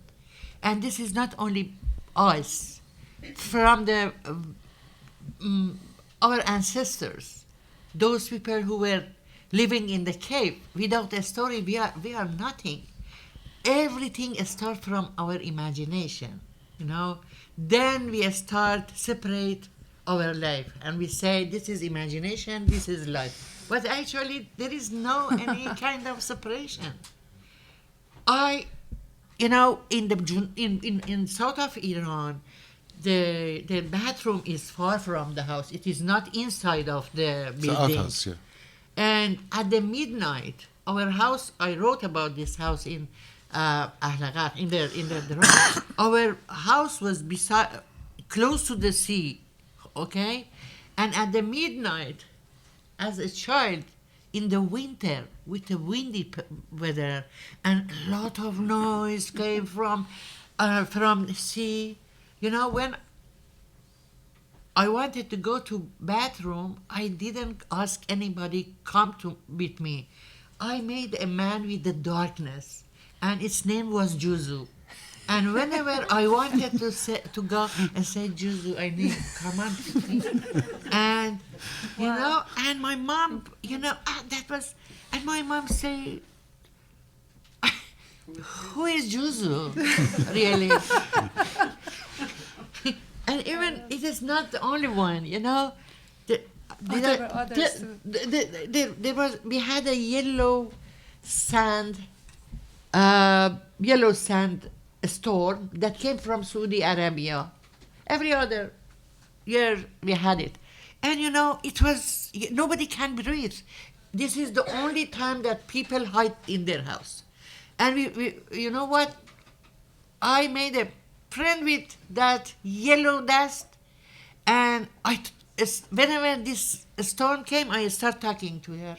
and this is not only us. From our ancestors, those people who were living in the cave, without a story, we are nothing. everything starts from our imagination, you know. Then we start separate our life and we say this is imagination, this is life. But actually there is no any kind of separation. You know, in south of Iran, the bathroom is far from the house. It is not inside of the It's building. outhouse, yeah. And at the midnight, our house, I wrote about this house in Ahlaqat, in the drama. Our house was close to the sea, okay? And at the midnight, as a child, in the winter, with the windy weather, and a lot of noise came from the sea. You know, when I wanted to go to bathroom, I didn't ask anybody come with me. I made a man with the darkness, and its name was Juzu. And whenever I wanted to go and say, Juzu, I need come on with me. And you know, and my mom, you know, and my mom say, who is Juzu, really? And even it is not the only one, you know. We had a yellow sand storm that came from Saudi Arabia. Every other year we had it. And you know, it was, nobody can breathe. This is the only time that people hide in their house. And we you know what? I made a friend with that yellow dust, and whenever this storm came, I start talking to her.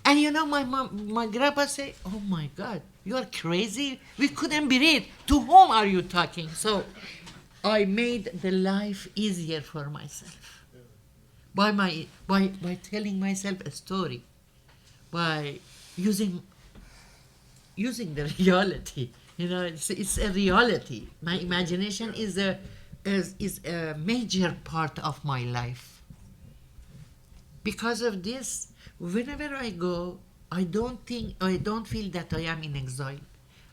And you know, my grandpa say, oh my God, you are crazy. We couldn't breathe. To whom are you talking? So I made the life easier for myself by telling myself a story, by using the reality. You know, it's a reality. My imagination is a major part of my life. Because of this, whenever I go, I don't feel that I am in exile.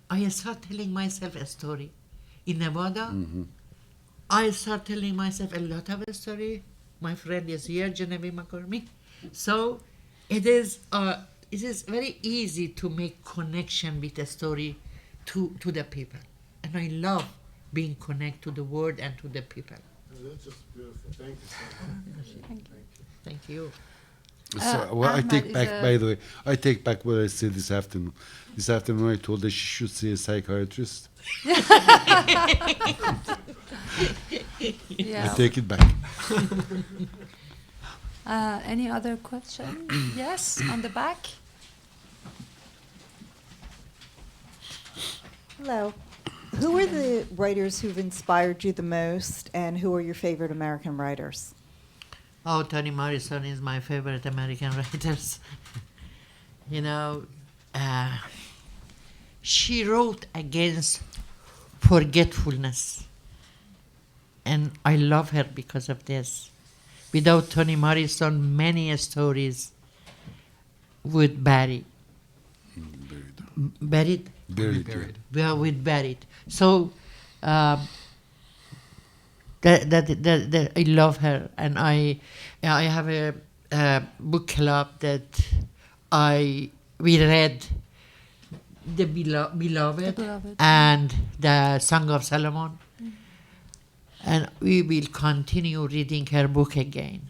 I start telling myself a story. In Nevada, I start telling myself a lot of a story. My friend is here, Genevieve McCormick. So it is very easy to make connection with a story to the people. And I love being connected to the word and to the people. That's just beautiful. Thank you so much. Thank you. So, well, I Ahmad take is back, a- by the way, I take back what I said this afternoon. This afternoon I told her she should see a psychiatrist. Yeah. I take it back. Any other question? Yes, on the back. Hello. Who are the writers who've inspired you the most, and who are your favorite American writers? Oh, Toni Morrison is my favorite American writer. You know, she wrote against forgetfulness. And I love her because of this. Without Toni Morrison, many stories would bury. Buried? Buried. Buried. Yeah, with buried. So that I love her, and I have a book club that we read the Beloved and the Song of Solomon, and we will continue reading her book again.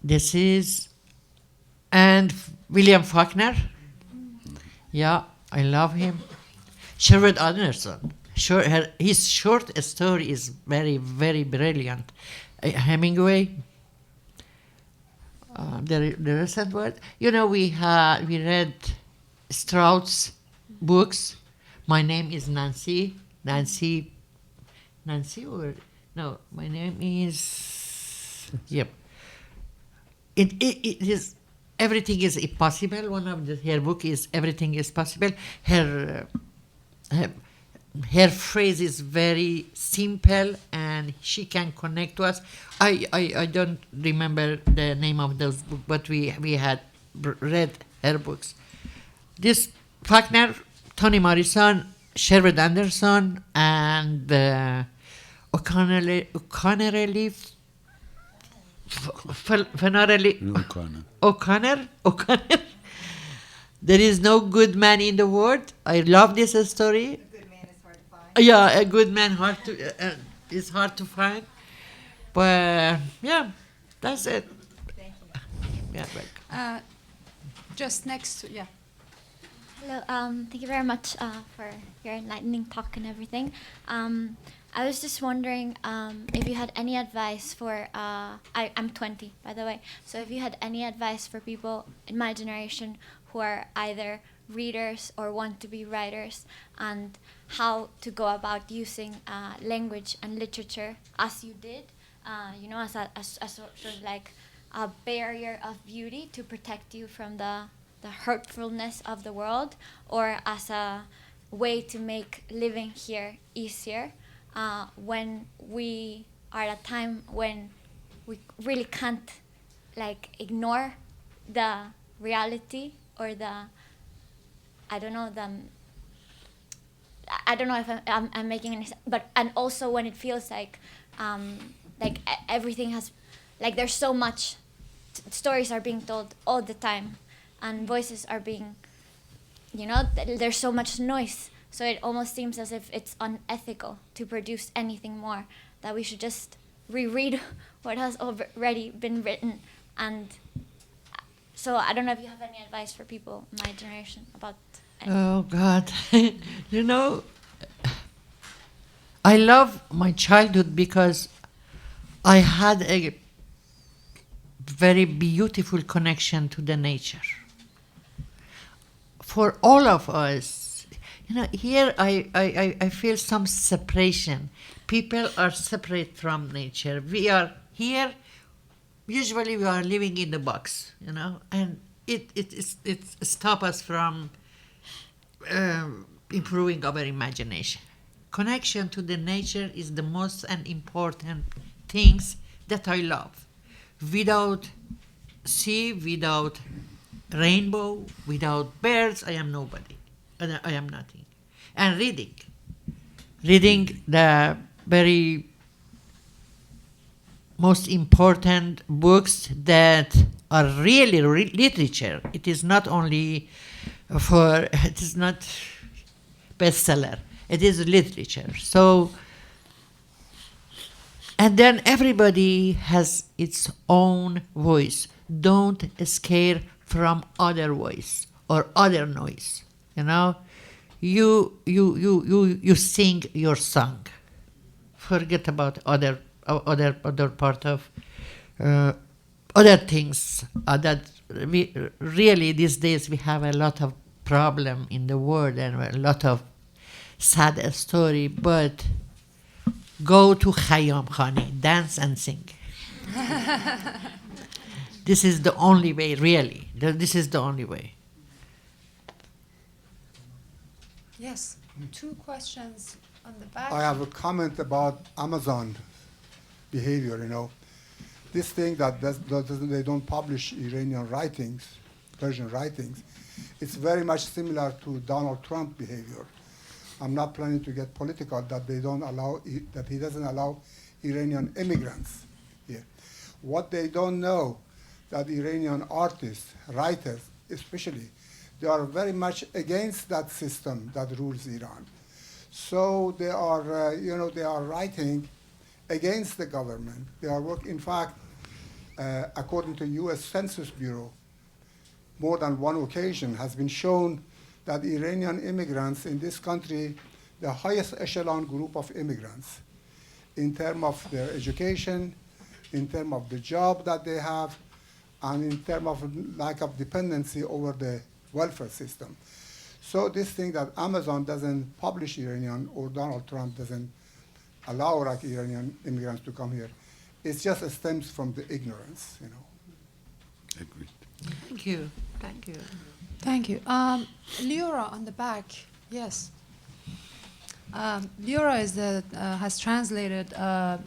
This is and William Faulkner. Yeah, I love him. Sherwood Anderson. His short story is very, very brilliant. Hemingway. The recent word. You know, we read Stroud's books. My name is Nancy. Nancy or no? My name is. Yep. It is. Everything is possible. One of her book is Everything is Possible. Her phrase is very simple, and she can connect to us. I don't remember the name of those books, but we had read her books. This Faulkner Toni Morrison, Sherwood Anderson, and O'Connor. There is no good man in the world. I love this story. A good man is hard to find. Yeah, a good man is hard to find. But yeah, that's it. Thank you. Yeah, right. Just next to, yeah. Hello, thank you very much for your enlightening talk and everything. I was just wondering if you had any advice for, I'm 20, by the way, so if you had any advice for people in my generation who are either readers or want to be writers, and how to go about using language and literature as you did, as a sort of like a barrier of beauty to protect you from the hurtfulness of the world, or as a way to make living here easier when we are at a time when we really can't ignore the reality or I don't know if I'm making any sense, but and also when it feels like everything has there's so much stories are being told all the time, and voices are being, there's so much noise. So it almost seems as if it's unethical to produce anything more, that we should just reread what has already been written. And so I don't know if you have any advice for people my generation about anything. Oh, God. I love my childhood because I had a very beautiful connection to the nature. For all of us, here I feel some separation. People are separate from nature. We are here, usually we are living in the box, and it stops us from improving our imagination. Connection to the nature is the most and important things that I love. Without sea, without rainbow, without birds, I am nobody. I am nothing. And reading the very most important books that are really literature. It is not only it is not bestseller. It is literature. So, and then everybody has its own voice. Don't scare from other voice or other noise. You sing your song. Forget about other part of other things that we really these days we have a lot of problem in the world and a lot of sad story, but go to Khayyam Khani, dance and sing. This is the only way, really. This is the only way. Yes, 2 questions on the back. I have a comment about Amazon behavior, This thing that they don't publish Iranian writings, Persian writings, it's very much similar to Donald Trump behavior. I'm not planning to get political, that he doesn't allow Iranian immigrants here. What they don't know, that Iranian artists, writers especially, they are very much against that system that rules Iran. So they are, they are writing against the government. They are working, in fact, according to U.S. Census Bureau, more than one occasion has been shown that Iranian immigrants in this country, the highest echelon group of immigrants, in terms of their education, in terms of the job that they have, and in terms of lack of dependency over the welfare system. So this thing that Amazon doesn't publish Iranian, or Donald Trump doesn't allow Iranian immigrants to come here, it just stems from the ignorance, Agreed. Thank you. Thank you. Thank you. Leora on the back, yes. Leora has translated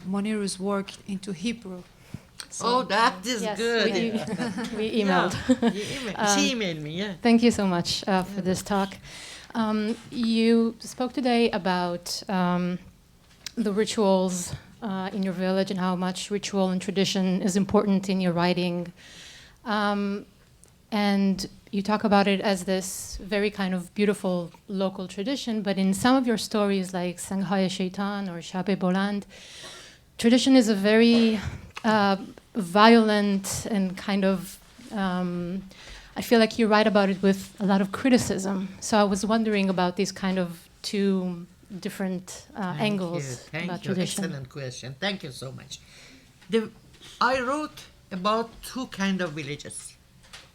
Moniro's work into Hebrew. So that is Yes, good. we emailed. Yeah, she emailed me, yeah. Thank you so much for this talk. You spoke today about the rituals in your village and how much ritual and tradition is important in your writing. And you talk about it as this very kind of beautiful local tradition, but in some of your stories like Sanghay Shaitan or Shab-e Boland, tradition is a very violent and kind of, I feel like you write about it with a lot of criticism. So I was wondering about these kind of two different angles about tradition. Excellent question. Thank you so much. I wrote about two kind of villages.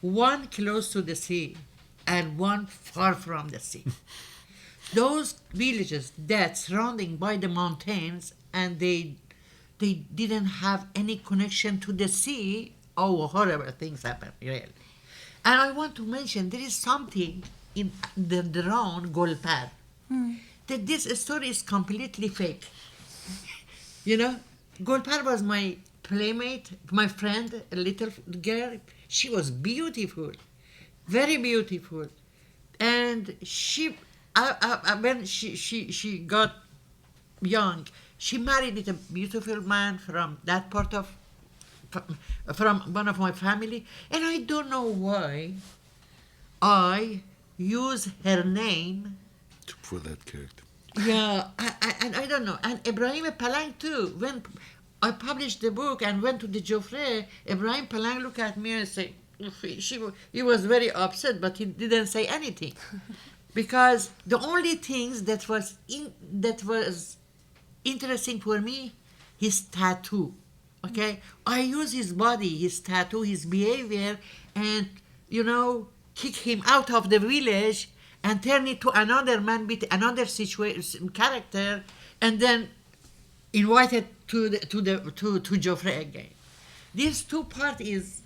One close to the sea and one far from the sea. Those villages that surrounding by the mountains and they didn't have any connection to the sea. Oh, horrible things happen, really. And I want to mention there is something in the round Golpar that this story is completely fake. You know, Golpar was my playmate, my friend, a little girl. She was beautiful, very beautiful, and she, when she got young, she married with a beautiful man from that part of, from one of my family, and I don't know why I use her name For that character. yeah, I don't know. And Ibrahim Palang too. When I published the book and went to the Jofreh, Ibrahim Palang looked at me and said, he was very upset, but he didn't say anything. Because the only things that was interesting for me, his tattoo. Okay? I use his body, his tattoo, his behavior, and, you know, kick him out of the village and turn it to another man with another situation character, and then invited to Jofreh again. These two parts is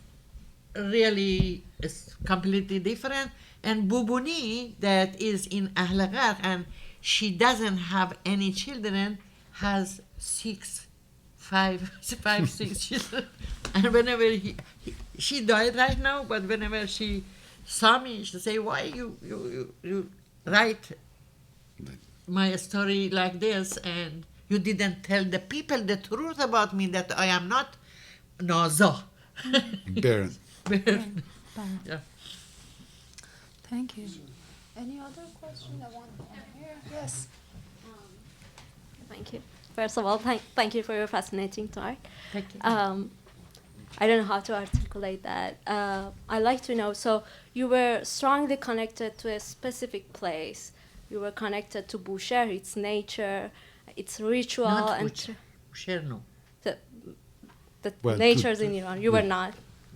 really is completely different. And Bubuni, that is in Ahlagar, and she doesn't have any children, has 5, 6 children. And whenever she died right now, but whenever she saw me, she say, "Why you write my story like this, and you didn't tell the people the truth about me, that I am not Naza." Baron. Baron. Yeah. Thank you. Any other question? I want here. Yes. Thank you. First of all, thank you for your fascinating talk. Thank you. I don't know how to articulate that. I'd like to know, so you were strongly connected to a specific place. You were connected to Bushehr, its nature, its ritual. Not and Bushehr, no. The Well, natures in Iran. You were not.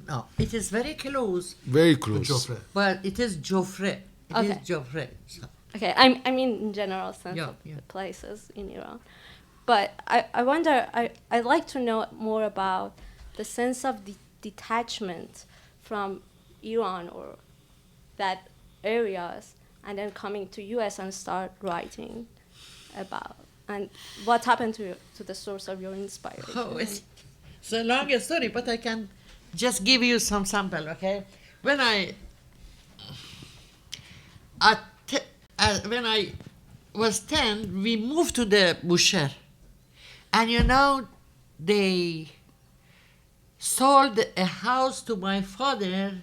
No, it is very close, Very close. Jofreh. but it is Jofreh. It is Okay. Jofreh. So, Okay, I mean in general sense Yeah, of yeah. the places in Iran. But I wonder, I'd like to know more about the sense of detachment from Iran or that areas, and then coming to US and start writing about, and what happened to the source of your inspiration. Oh, it's a long story, but I can just give you some sample, okay? When when I was 10, we moved to the Bushehr. And you know, they sold a house to my father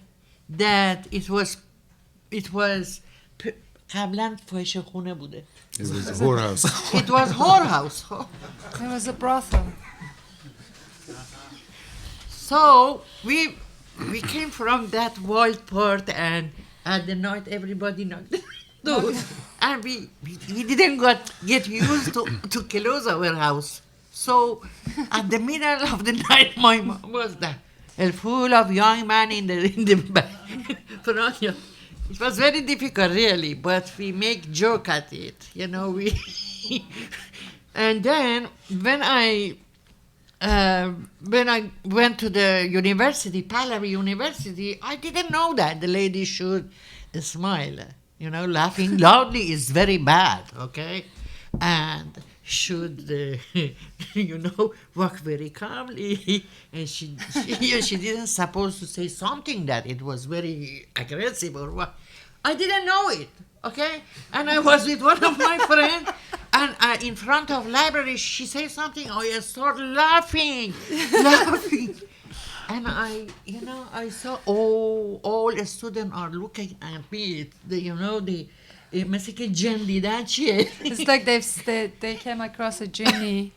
that it was قبلا فاحشه خونه بوده. It was a whorehouse. It was whorehouse. It was a brothel. So we came from that wild part, and at the night everybody knocked the door, and we didn't get used to close our house. So at the middle of the night, my mom was there, full of young men in the back. It was very difficult, really, but we make joke at it, you know. And then when I went to the university, Pahlavi University, I didn't know that the lady should smile. You know, laughing loudly is very bad, okay? And should, you know, walk very calmly. And she didn't supposed to say something that it was very aggressive or what. I didn't know it. okay? And I was with one of my friends, and in front of library, she said something, I start laughing, laughing. And I saw, all the students are looking at me, مثل که جن دیدن چیه؟ It's like they came across a genie.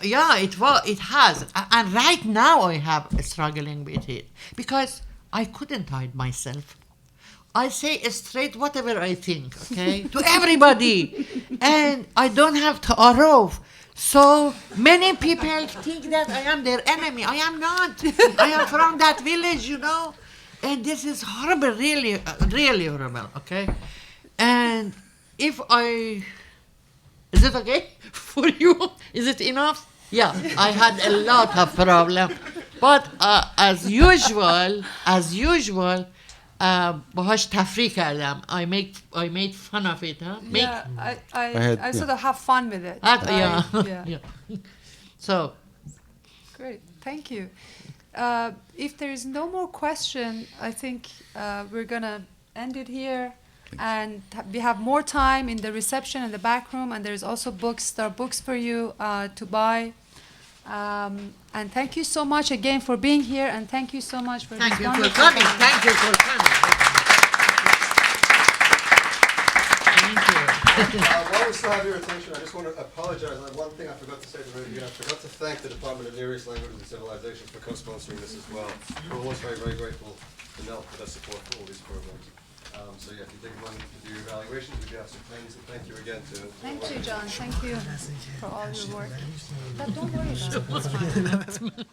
Yeah, it has. And right now I have struggling with it because I couldn't hide myself. I say straight whatever I think, okay, to everybody. And I don't have ta'aruf. So many people think that I am their enemy. I am not. I am from that village, And this is horrible, really, really horrible, okay? And if is it okay for you? Is it enough? Yeah, I had a lot of problems. But as usual, باهاش تفریح کردم. I made fun of it, huh? I sort of have fun with it. Yeah. So. Great, thank you. If there is no more question, I think we're gonna end it here. And we have more time in the reception in the back room, and there's also there are books for you to buy. And thank you so much again for being here, and thank you so much for Thank this you for wonderful coming. time. Thank you for coming. Thank you. While we still have your attention, I just want to apologize. One thing I forgot to say at the very beginning, I forgot to thank the Department of Near East Languages and Civilizations for co-sponsoring this as well. We're always very, very grateful to Nell for their support for all these programs. So yeah, if you take one to do your evaluations, we do have some things, and thank you again to Thank you, John. Thank you for all your work. But don't worry about it. It's fine.